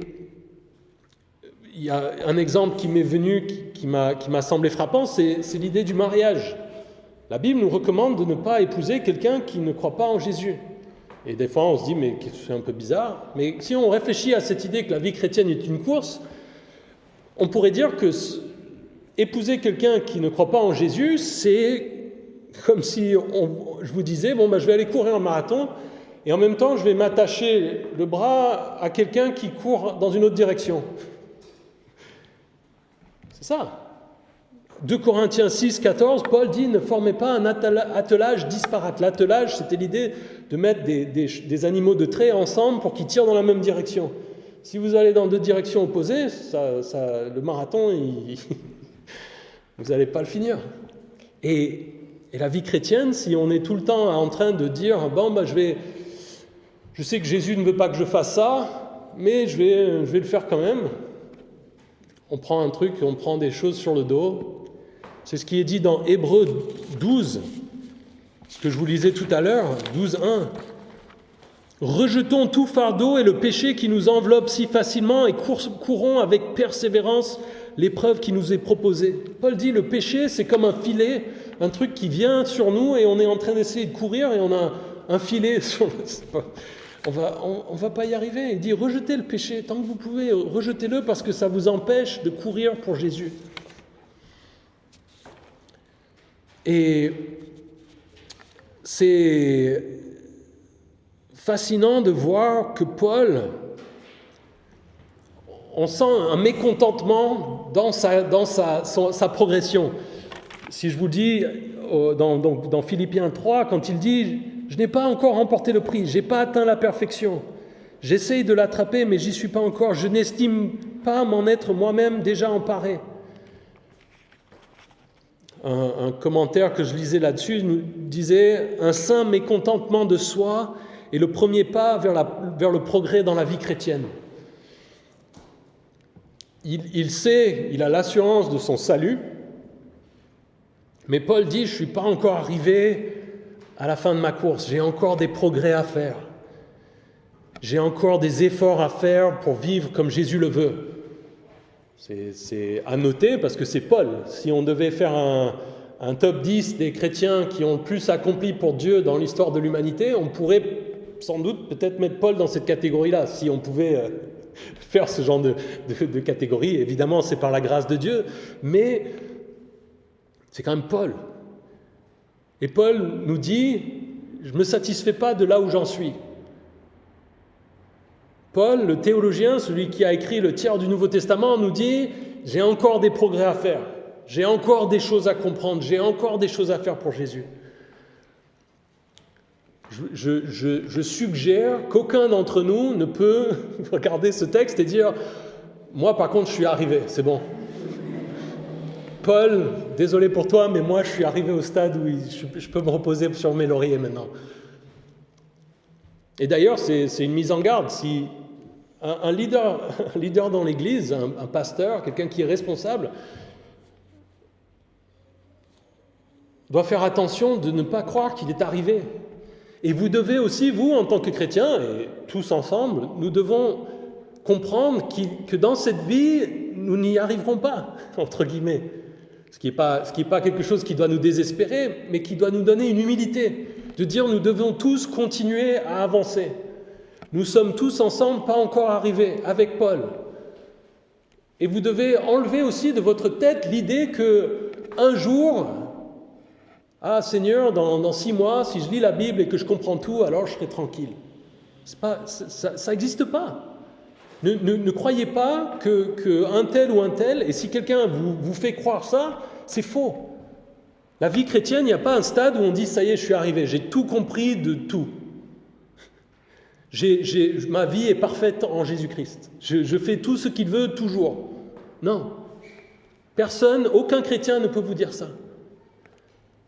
il y a un exemple qui m'est venu, qui m'a semblé frappant, c'est l'idée du mariage. La Bible nous recommande de ne pas épouser quelqu'un qui ne croit pas en Jésus. Et des fois, on se dit, mais c'est un peu bizarre. Mais si on réfléchit à cette idée que la vie chrétienne est une course, on pourrait dire que épouser quelqu'un qui ne croit pas en Jésus, c'est comme si je vous disais, je vais aller courir un marathon, et en même temps, je vais m'attacher le bras à quelqu'un qui court dans une autre direction. C'est ça. 2 Corinthiens 6, 14, Paul dit « Ne formez pas un attelage disparate ». L'attelage, c'était l'idée de mettre des animaux de trait ensemble pour qu'ils tirent dans la même direction. Si vous allez dans 2 directions opposées, le marathon, vous n'allez pas le finir. Et la vie chrétienne, si on est tout le temps en train de dire je sais que Jésus ne veut pas que je fasse ça, mais je vais le faire quand même. On prend un truc, on prend des choses sur le dos. C'est ce qui est dit dans Hébreux 12, ce que je vous lisais tout à l'heure, 12:1. Rejetons tout fardeau et le péché qui nous enveloppe si facilement et courons avec persévérance l'épreuve qui nous est proposée. Paul dit le péché, c'est comme un filet, un truc qui vient sur nous et on est en train d'essayer de courir et on a un filet sur le... On va pas y arriver. Il dit rejetez le péché tant que vous pouvez, rejetez-le parce que ça vous empêche de courir pour Jésus. Et c'est fascinant de voir que Paul, on sent un mécontentement dans sa progression. Si je vous dis dans Philippiens 3, quand il dit « Je n'ai pas encore remporté le prix, je n'ai pas atteint la perfection. J'essaye de l'attraper, mais j'y suis pas encore. Je n'estime pas m'en être moi-même déjà emparé. » Un commentaire que je lisais là-dessus nous disait « Un saint mécontentement de soi est le premier pas vers le progrès dans la vie chrétienne. » Il sait, il a l'assurance de son salut, mais Paul dit « Je ne suis pas encore arrivé à la fin de ma course, j'ai encore des progrès à faire. J'ai encore des efforts à faire pour vivre comme Jésus le veut. C'est à noter parce que c'est Paul. Si on devait faire un top 10 des chrétiens qui ont le plus accompli pour Dieu dans l'histoire de l'humanité, on pourrait sans doute peut-être mettre Paul dans cette catégorie-là, si on pouvait faire ce genre de catégorie. Évidemment, c'est par la grâce de Dieu, mais c'est quand même Paul. Et Paul nous dit, je ne me satisfais pas de là où j'en suis. Paul, le théologien, celui qui a écrit le tiers du Nouveau Testament, nous dit « J'ai encore des progrès à faire, j'ai encore des choses à comprendre, j'ai encore des choses à faire pour Jésus. » Je suggère qu'aucun d'entre nous ne peut regarder ce texte et dire « Moi, par contre, je suis arrivé, c'est bon. » Paul, désolé pour toi, mais moi, je suis arrivé au stade où je peux me reposer sur mes lauriers maintenant. Et d'ailleurs, c'est une mise en garde. Si un leader dans l'Église, un pasteur, quelqu'un qui est responsable, doit faire attention de ne pas croire qu'il est arrivé. Et vous devez aussi, vous, en tant que chrétiens, et tous ensemble, nous devons comprendre que dans cette vie, nous n'y arriverons pas, entre guillemets. Ce qui n'est pas quelque chose qui doit nous désespérer, mais qui doit nous donner une humilité, de dire nous devons tous continuer à avancer. Nous sommes tous ensemble, pas encore arrivés, avec Paul. Et vous devez enlever aussi de votre tête l'idée que un jour, ah Seigneur, dans 6 mois, si je lis la Bible et que je comprends tout, alors je serai tranquille. Ça n'existe pas. Ne croyez pas qu'un tel ou un tel, et si quelqu'un vous fait croire ça, c'est faux. La vie chrétienne, il n'y a pas un stade où on dit « ça y est, je suis arrivé, j'ai tout compris de tout. Ma vie est parfaite en Jésus-Christ. Je fais tout ce qu'il veut toujours. » Non. Personne, aucun chrétien ne peut vous dire ça.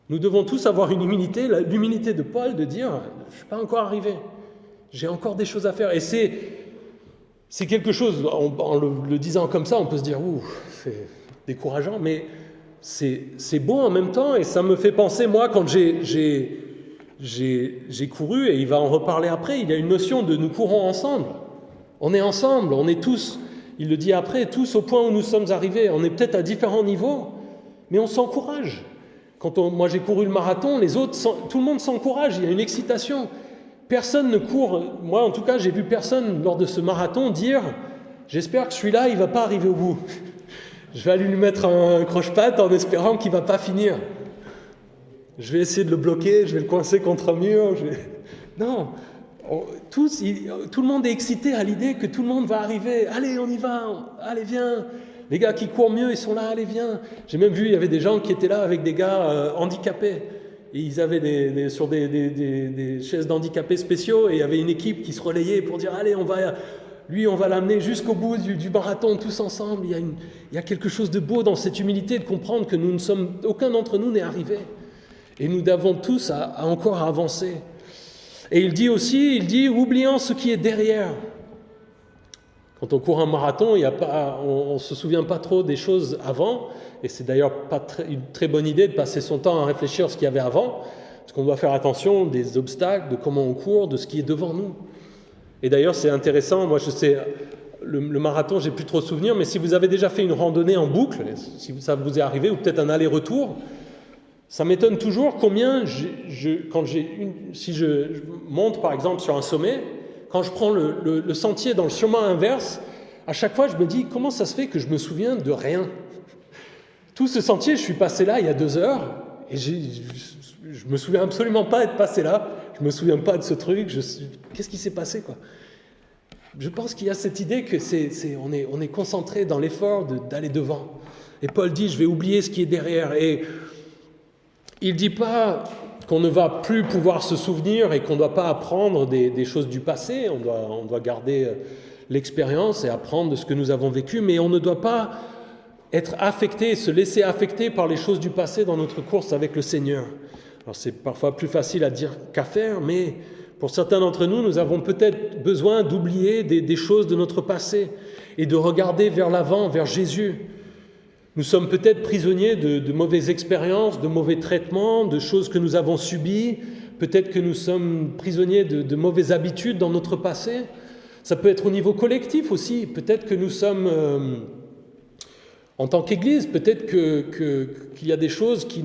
Nous devons tous avoir une humilité, l'humilité de Paul de dire « je ne suis pas encore arrivé, j'ai encore des choses à faire. » Et c'est quelque chose, en le disant comme ça, on peut se dire « ouh, c'est décourageant », mais c'est beau en même temps, et ça me fait penser, moi, quand j'ai couru, et il va en reparler après, il y a une notion de « nous courons ensemble ». On est ensemble, on est tous, il le dit après, tous au point où nous sommes arrivés. On est peut-être à différents niveaux, mais on s'encourage. Moi j'ai couru le marathon, les autres, tout le monde s'encourage, il y a une excitation. Personne ne court, moi en tout cas j'ai vu personne lors de ce marathon dire « j'espère que celui-là il ne va pas arriver au bout. Je vais aller lui mettre un croche-patte en espérant qu'il ne va pas finir. Je vais essayer de le bloquer, je vais le coincer contre un mur. » Non, tout le monde est excité à l'idée que tout le monde va arriver. « Allez, on y va, allez viens !» Les gars qui courent mieux, ils sont là, allez viens. J'ai même vu, il y avait des gens qui étaient là avec des gars handicapés. Et ils avaient sur des chaises d'handicapés spéciaux, et il y avait une équipe qui se relayait pour dire « allez, on va l'amener jusqu'au bout du marathon, tous ensemble. » Il y a quelque chose de beau dans cette humilité de comprendre que aucun d'entre nous n'est arrivé. Et nous avons tous à encore avancer. Et il dit aussi, oubliant ce qui est derrière. Quand on court un marathon, on ne se souvient pas trop des choses avant, et c'est d'ailleurs pas une très bonne idée de passer son temps à réfléchir à ce qu'il y avait avant, parce qu'on doit faire attention des obstacles, de comment on court, de ce qui est devant nous. Et d'ailleurs, c'est intéressant, moi je sais, le marathon, j'ai plus trop de souvenirs, mais si vous avez déjà fait une randonnée en boucle, si ça vous est arrivé, ou peut-être un aller-retour, ça m'étonne toujours combien, si je monte par exemple sur un sommet, quand je prends le sentier dans le chemin inverse, à chaque fois je me dis comment ça se fait que je me souviens de rien. Tout ce sentier, je suis passé là il y a 2 heures et je me souviens absolument pas être passé là. Je me souviens pas de ce truc. Qu'est-ce qui s'est passé quoi? Je pense qu'il y a cette idée que on est concentré dans l'effort d'aller devant. Et Paul dit je vais oublier ce qui est derrière. Et il dit pas qu'on ne va plus pouvoir se souvenir et qu'on ne doit pas apprendre des choses du passé, on doit garder l'expérience et apprendre de ce que nous avons vécu, mais on ne doit pas être affecté, se laisser affecter par les choses du passé dans notre course avec le Seigneur. Alors c'est parfois plus facile à dire qu'à faire, mais pour certains d'entre nous, nous avons peut-être besoin d'oublier des choses de notre passé et de regarder vers l'avant, vers Jésus. Nous sommes peut-être prisonniers de mauvaises expériences, de mauvais traitements, de choses que nous avons subies, peut-être que nous sommes prisonniers de mauvaises habitudes dans notre passé. Ça peut être au niveau collectif aussi, peut-être que nous sommes, en tant qu'Église, peut-être qu'il y a des choses qui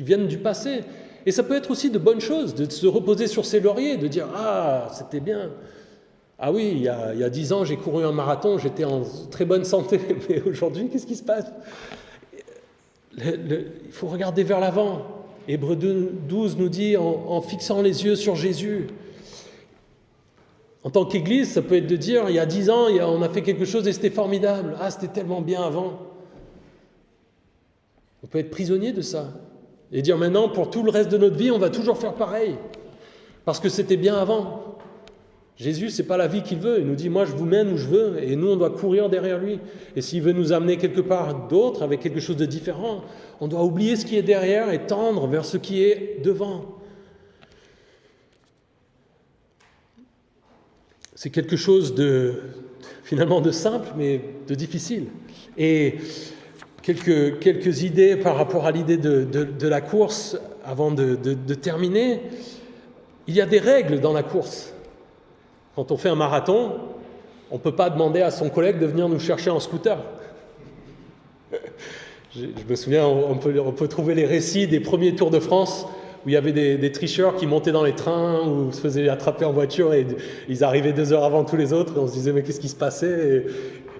viennent du passé. Et ça peut être aussi de bonnes choses, de se reposer sur ses lauriers, de dire « Ah, c'était bien ». Ah oui, il y a 10 ans, j'ai couru un marathon, j'étais en très bonne santé, mais aujourd'hui, qu'est-ce qui se passe ? Il faut regarder vers l'avant. Hébreux 12 nous dit en fixant les yeux sur Jésus. En tant qu'Église, ça peut être de dire, il y a 10 ans, on a fait quelque chose et c'était formidable. Ah, c'était tellement bien avant. On peut être prisonnier de ça. Et dire maintenant, pour tout le reste de notre vie, on va toujours faire pareil. Parce que c'était bien avant. Jésus, c'est pas la vie qu'il veut. Il nous dit, moi, je vous mène où je veux. Et nous, on doit courir derrière lui. Et s'il veut nous amener quelque part d'autre, avec quelque chose de différent, on doit oublier ce qui est derrière et tendre vers ce qui est devant. C'est quelque chose finalement de simple, mais de difficile. Et quelques idées par rapport à l'idée de la course, avant de terminer. Il y a des règles dans la course. Quand on fait un marathon, on ne peut pas demander à son collègue de venir nous chercher en scooter. Je me souviens, on peut trouver les récits des premiers Tours de France où il y avait des tricheurs qui montaient dans les trains ou se faisaient attraper en voiture et ils arrivaient 2 heures avant tous les autres et on se disait mais qu'est-ce qui se passait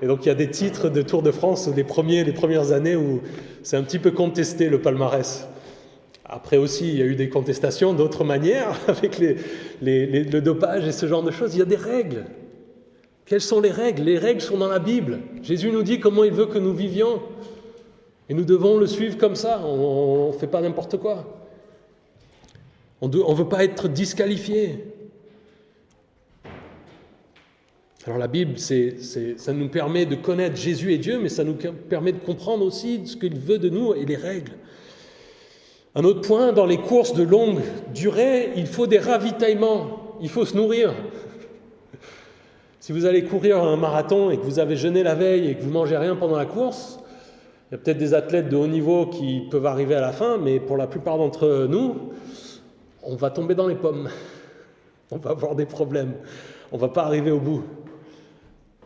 et donc il y a des titres de Tour de France les premières années où c'est un petit peu contesté le palmarès. Après aussi, il y a eu des contestations d'autres manières avec le dopage et ce genre de choses. Il y a des règles. Quelles sont les règles ? Les règles sont dans la Bible. Jésus nous dit comment il veut que nous vivions. Et nous devons le suivre comme ça. On ne fait pas n'importe quoi. On ne veut pas être disqualifié. Alors la Bible, ça nous permet de connaître Jésus et Dieu, mais ça nous permet de comprendre aussi ce qu'il veut de nous et les règles. Un autre point, dans les courses de longue durée, il faut des ravitaillements, il faut se nourrir. Si vous allez courir un marathon et que vous avez jeûné la veille et que vous ne mangez rien pendant la course, il y a peut-être des athlètes de haut niveau qui peuvent arriver à la fin, mais pour la plupart d'entre nous, on va tomber dans les pommes. On va avoir des problèmes. On ne va pas arriver au bout.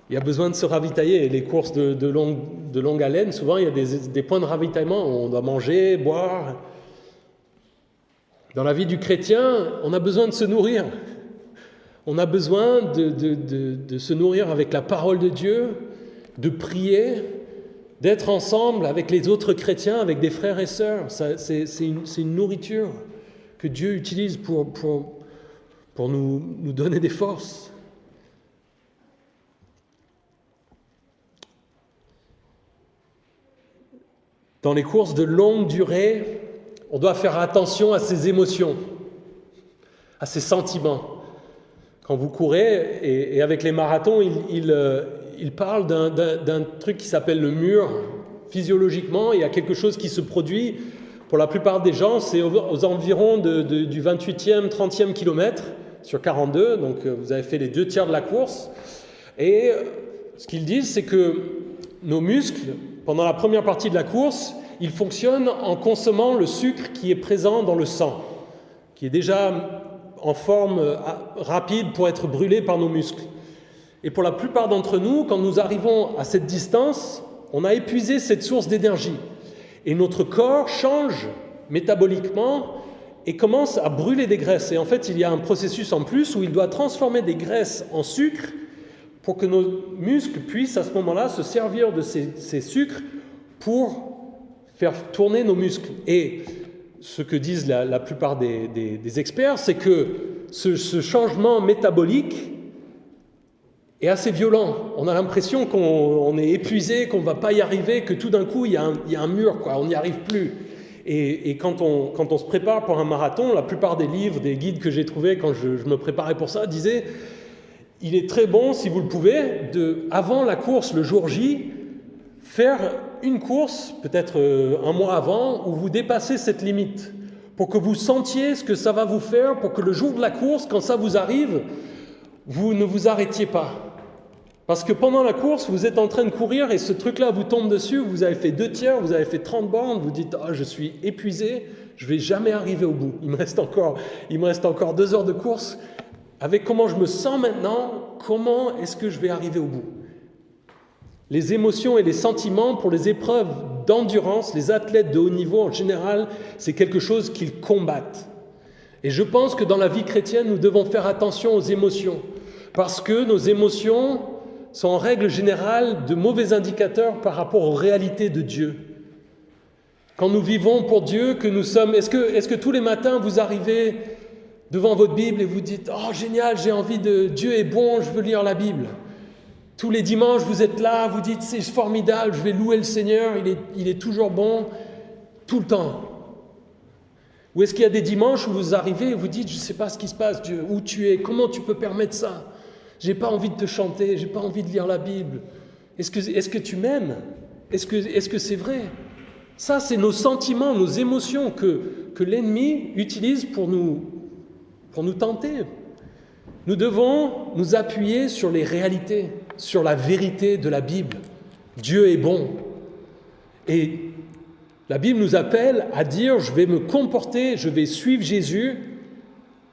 Il y a besoin de se ravitailler. Et les courses de longue haleine, souvent, il y a des points de ravitaillement. On doit manger, boire. Dans la vie du chrétien, on a besoin de se nourrir. On a besoin de se nourrir avec la parole de Dieu, de prier, d'être ensemble avec les autres chrétiens, avec des frères et sœurs. C'est une nourriture que Dieu utilise pour nous donner des forces. Dans les courses de longue durée, on doit faire attention à ses émotions, à ses sentiments. Quand vous courez, et avec les marathons, il parle d'un truc qui s'appelle le mur. Physiologiquement, il y a quelque chose qui se produit. Pour la plupart des gens, c'est aux environs du 28e, 30e kilomètre sur 42. Donc, vous avez fait les 2/3 de la course. Et ce qu'ils disent, c'est que nos muscles, pendant la première partie de la course, ils fonctionnent en consommant le sucre qui est présent dans le sang, qui est déjà en forme rapide pour être brûlé par nos muscles. Et pour la plupart d'entre nous, quand nous arrivons à cette distance, on a épuisé cette source d'énergie. Et notre corps change métaboliquement et commence à brûler des graisses. Et en fait, il y a un processus en plus où il doit transformer des graisses en sucre pour que nos muscles puissent à ce moment-là se servir de ces sucres pour faire tourner nos muscles. Et ce que disent la plupart des experts, c'est que ce changement métabolique est assez violent. On a l'impression qu'on est épuisé, qu'on ne va pas y arriver, que tout d'un coup, il y a un mur, quoi, on n'y arrive plus. Et quand on se prépare pour un marathon, la plupart des livres, des guides que j'ai trouvés quand je me préparais pour ça, disaient « Il est très bon, si vous le pouvez, avant la course, le jour J, faire une course, peut-être un mois avant, où vous dépassez cette limite, pour que vous sentiez ce que ça va vous faire, pour que le jour de la course, quand ça vous arrive, vous ne vous arrêtiez pas. Parce que pendant la course, vous êtes en train de courir et ce truc-là vous tombe dessus, vous avez fait 2/3, vous avez fait 30 bornes, vous dites « Ah, je suis épuisé, je ne vais jamais arriver au bout. Il me reste encore 2 heures de course. Avec comment je me sens maintenant, comment est-ce que je vais arriver au bout? Les émotions et les sentiments pour les épreuves d'endurance, les athlètes de haut niveau en général, c'est quelque chose qu'ils combattent. Et je pense que dans la vie chrétienne, nous devons faire attention aux émotions, parce que nos émotions sont en règle générale de mauvais indicateurs par rapport aux réalités de Dieu. Quand nous vivons pour Dieu, que nous sommes... Est-ce que tous les matins, vous arrivez devant votre Bible et vous dites « Oh, génial, j'ai envie de... Dieu est bon, je veux lire la Bible ». Tous les dimanches, vous êtes là, vous dites « C'est formidable, je vais louer le Seigneur, il est toujours bon, tout le temps ». Ou est-ce qu'il y a des dimanches où vous arrivez et vous dites « Je ne sais pas ce qui se passe, Dieu, où tu es, comment tu peux permettre ça ? J'ai pas envie de te chanter, j'ai pas envie de lire la Bible. Est-ce que tu m'aimes ? Est-ce que c'est vrai ? » Ça, c'est nos sentiments, nos émotions que l'ennemi utilise pour nous tenter. Nous devons nous appuyer sur les réalités, sur la vérité de la Bible. Dieu est bon. Et la Bible nous appelle à dire « Je vais me comporter, je vais suivre Jésus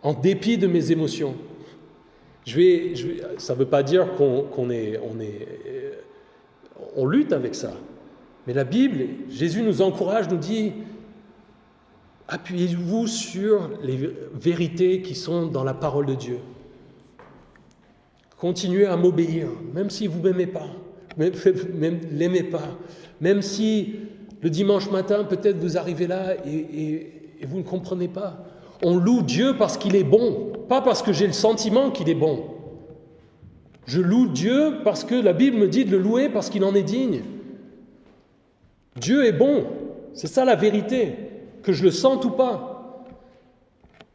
en dépit de mes émotions. » Ça ne veut pas dire qu'on lutte avec ça. Mais la Bible, Jésus nous encourage, nous dit « Appuyez-vous sur les vérités qui sont dans la parole de Dieu. Continuez à m'obéir, même si vous ne m'aimez pas, même l'aimez pas, même si le dimanche matin, peut-être vous arrivez là et vous ne comprenez pas. On loue Dieu parce qu'il est bon, pas parce que j'ai le sentiment qu'il est bon. Je loue Dieu parce que la Bible me dit de le louer parce qu'il en est digne. Dieu est bon, c'est ça la vérité, que je le sente ou pas.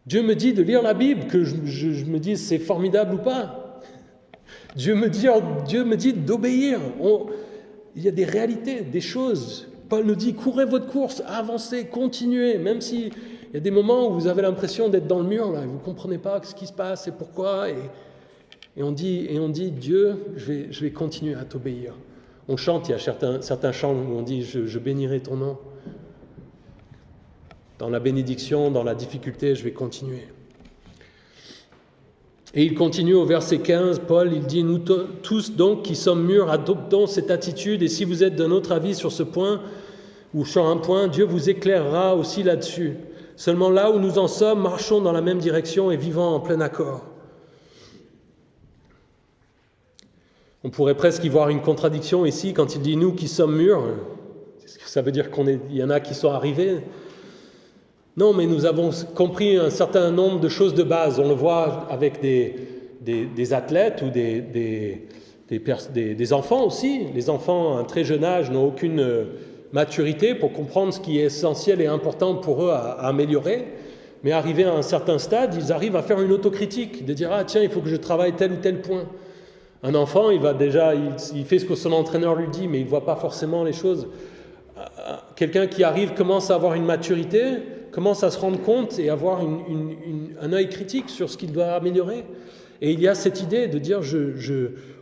Dieu me dit de lire la Bible, que je me dise c'est formidable ou pas. Dieu me dit d'obéir. Il y a des réalités, des choses. Paul nous dit courez votre course, avancez, continuez, même s'il y a des moments où vous avez l'impression d'être dans le mur, là, vous ne comprenez pas ce qui se passe et pourquoi. Et on dit Dieu, je vais continuer à t'obéir. On chante, il y a certains chants où on dit je bénirai ton nom. Dans la bénédiction, dans la difficulté, je vais continuer. Et il continue au verset 15, Paul, il dit « Nous tous donc qui sommes mûrs, adoptons cette attitude, et si vous êtes d'un autre avis sur ce point, ou sur un point, Dieu vous éclairera aussi là-dessus. Seulement là où nous en sommes, marchons dans la même direction et vivons en plein accord. » On pourrait presque y voir une contradiction ici quand il dit « nous qui sommes mûrs ». Est-ce que ça veut dire qu'il y en a qui sont arrivés ? Non, mais nous avons compris un certain nombre de choses de base. On le voit avec des athlètes ou des enfants aussi. Les enfants à un très jeune âge n'ont aucune maturité pour comprendre ce qui est essentiel et important pour eux à améliorer. Mais arrivés à un certain stade, ils arrivent à faire une autocritique, de dire « Ah tiens, il faut que je travaille tel ou tel point ». Un enfant, il fait ce que son entraîneur lui dit, mais il ne voit pas forcément les choses. Quelqu'un qui arrive commence à avoir une maturité, commence à se rendre compte et avoir un œil critique sur ce qu'il doit améliorer. Et il y a cette idée de dire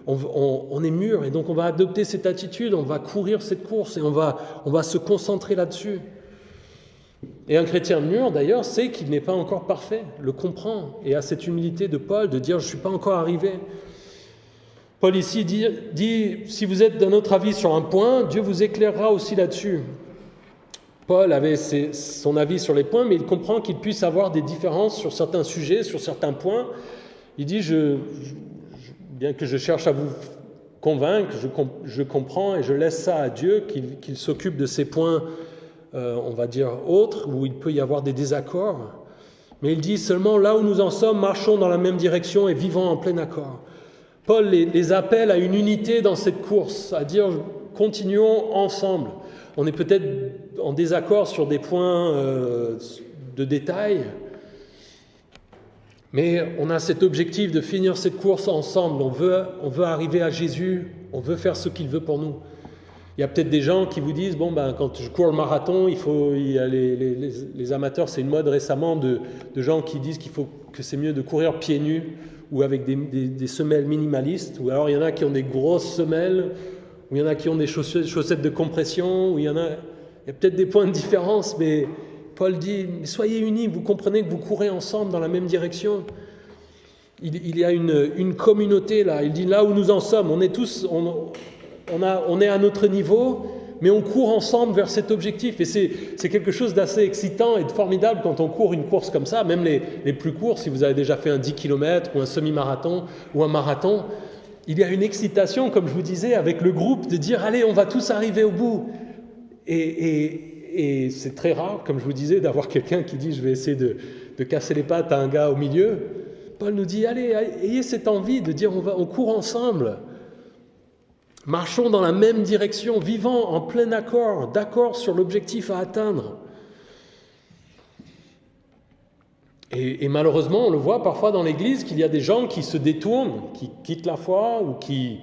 on est mûr et donc on va adopter cette attitude, on va courir cette course et on va se concentrer là-dessus. Et un chrétien mûr, d'ailleurs, sait qu'il n'est pas encore parfait, le comprend et a cette humilité de Paul de dire « je ne suis pas encore arrivé ». Paul ici dit « si vous êtes d'un autre avis sur un point, Dieu vous éclairera aussi là-dessus ». Paul avait son avis sur les points, mais il comprend qu'il puisse avoir des différences sur certains sujets, sur certains points. Il dit bien que je cherche à vous convaincre, je comprends et je laisse ça à Dieu, qu'il s'occupe de ces points, on va dire, autres, où il peut y avoir des désaccords. Mais il dit seulement là où nous en sommes, marchons dans la même direction et vivons en plein accord. Paul les appelle à une unité dans cette course, à dire continuons ensemble. On est peut-être en désaccord sur des points de détail, mais on a cet objectif de finir cette course ensemble. On veut arriver à Jésus, on veut faire ce qu'il veut pour nous. Il y a peut-être des gens qui vous disent quand je cours le marathon, il y a les amateurs, c'est une mode récemment de gens qui disent que c'est mieux de courir pieds nus ou avec des semelles minimalistes, ou alors il y en a qui ont des grosses semelles, ou il y en a qui ont des chaussettes de compression, ou il y a peut-être des points de différence, mais Paul dit, mais soyez unis, vous comprenez que vous courez ensemble dans la même direction. Il y a une communauté là, il dit là où nous en sommes, on est tous, on est à notre niveau, mais on court ensemble vers cet objectif. Et c'est quelque chose d'assez excitant et de formidable quand on court une course comme ça, même les plus courts, si vous avez déjà fait un 10 km ou un semi-marathon ou un marathon, il y a une excitation, comme je vous disais, avec le groupe, de dire « Allez, on va tous arriver au bout ». Et c'est très rare, comme je vous disais, d'avoir quelqu'un qui dit « Je vais essayer de casser les pattes à un gars au milieu ». Paul nous dit « Allez, ayez cette envie de dire on court ensemble ». Marchons dans la même direction, vivant en plein accord, d'accord sur l'objectif à atteindre. Et malheureusement, on le voit parfois dans l'Église qu'il y a des gens qui se détournent, qui quittent la foi ou qui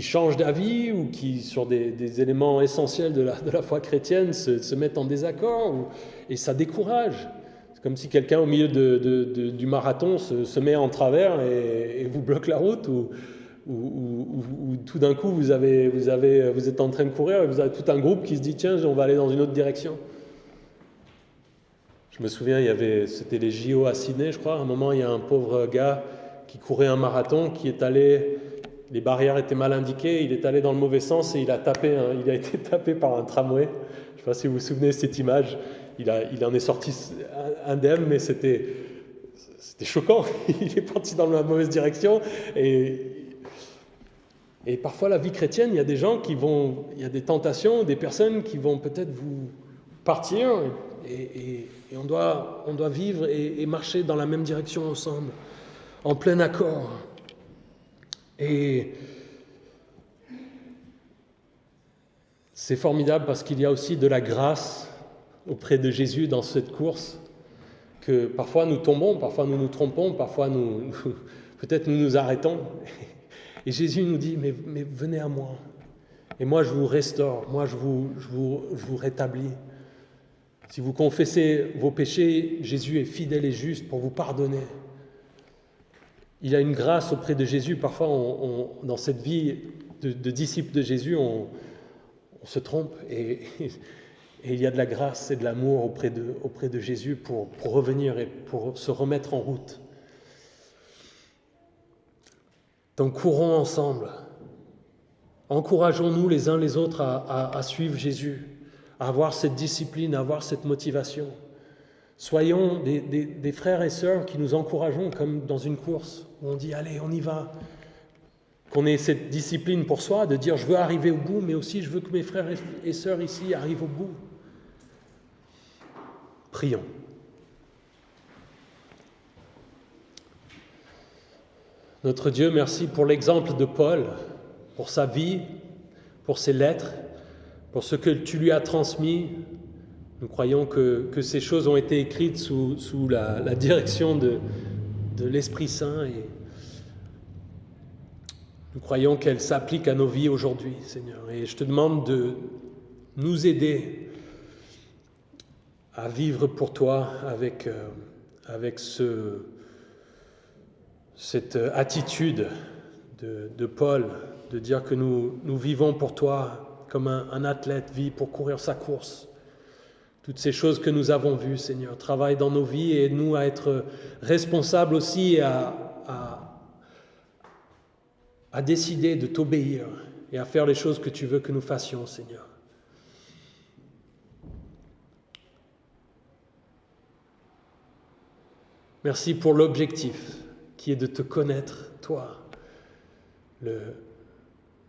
changent d'avis ou qui, sur des éléments essentiels de la foi chrétienne, se mettent en désaccord et ça décourage. C'est comme si quelqu'un au milieu du marathon se met en travers et vous bloque la route ou tout d'un coup vous êtes en train de courir et vous avez tout un groupe qui se dit tiens, on va aller dans une autre direction. Je me souviens, c'était les JO à Sydney, je crois. À un moment, il y a un pauvre gars qui courait un marathon, qui est allé, les barrières étaient mal indiquées, il est allé dans le mauvais sens et il a été tapé par un tramway. Je ne sais pas si vous vous souvenez de cette image. Il en est sorti indemne, mais c'était choquant. Il est parti dans la mauvaise direction et parfois, la vie chrétienne, il y a des gens il y a des tentations, des personnes qui vont peut-être vous partir et on doit vivre et marcher dans la même direction ensemble, en plein accord. Et c'est formidable parce qu'il y a aussi de la grâce auprès de Jésus dans cette course, que parfois nous tombons, parfois nous nous trompons, parfois peut-être nous nous arrêtons. Et Jésus nous dit, mais venez à moi, et moi je vous restaure, moi je vous rétablis. Si vous confessez vos péchés, Jésus est fidèle et juste pour vous pardonner. Il y a une grâce auprès de Jésus. Parfois, dans cette vie de disciple de Jésus, on se trompe et il y a de la grâce et de l'amour auprès de Jésus pour revenir et pour se remettre en route. Donc courons ensemble, encourageons-nous les uns les autres à suivre Jésus, à avoir cette discipline, à avoir cette motivation. Soyons des frères et sœurs qui nous encourageons comme dans une course où on dit allez, on y va. Qu'on ait cette discipline pour soi de dire je veux arriver au bout, mais aussi je veux que mes frères et sœurs ici arrivent au bout. Prions. Notre Dieu, merci pour l'exemple de Paul, pour sa vie, pour ses lettres, pour ce que tu lui as transmis. Nous croyons que ces choses ont été écrites sous la direction de l'Esprit Saint et nous croyons qu'elles s'appliquent à nos vies aujourd'hui, Seigneur. Et je te demande de nous aider à vivre pour toi avec cette attitude de Paul, de dire que nous vivons pour toi comme un athlète vit pour courir sa course. Toutes ces choses que nous avons vues, Seigneur, travaille dans nos vies et aide-nous à être responsables aussi à décider de t'obéir et à faire les choses que tu veux que nous fassions, Seigneur. Merci pour l'objectif qui est de te connaître, toi,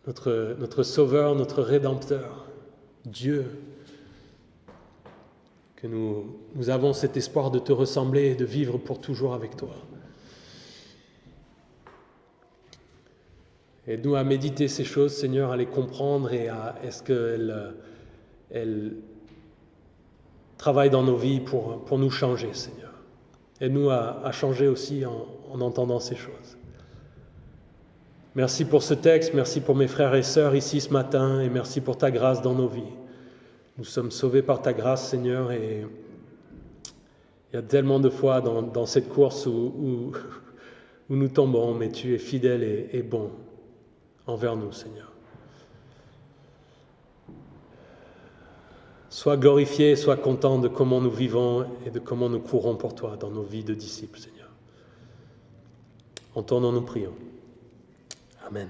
notre Sauveur, notre Rédempteur, Dieu, que nous avons cet espoir de te ressembler et de vivre pour toujours avec toi. Aide-nous à méditer ces choses, Seigneur, à les comprendre et est-ce qu'elles travaillent dans nos vies pour nous changer, Seigneur. Aide-nous à changer aussi en entendant ces choses. Merci pour ce texte, merci pour mes frères et sœurs ici ce matin et merci pour ta grâce dans nos vies. Nous sommes sauvés par ta grâce, Seigneur, et il y a tellement de fois dans cette course où nous tombons, mais tu es fidèle et bon envers nous, Seigneur. Sois glorifié, sois content de comment nous vivons et de comment nous courons pour toi dans nos vies de disciples, Seigneur. En ton nom nous prions. Amen.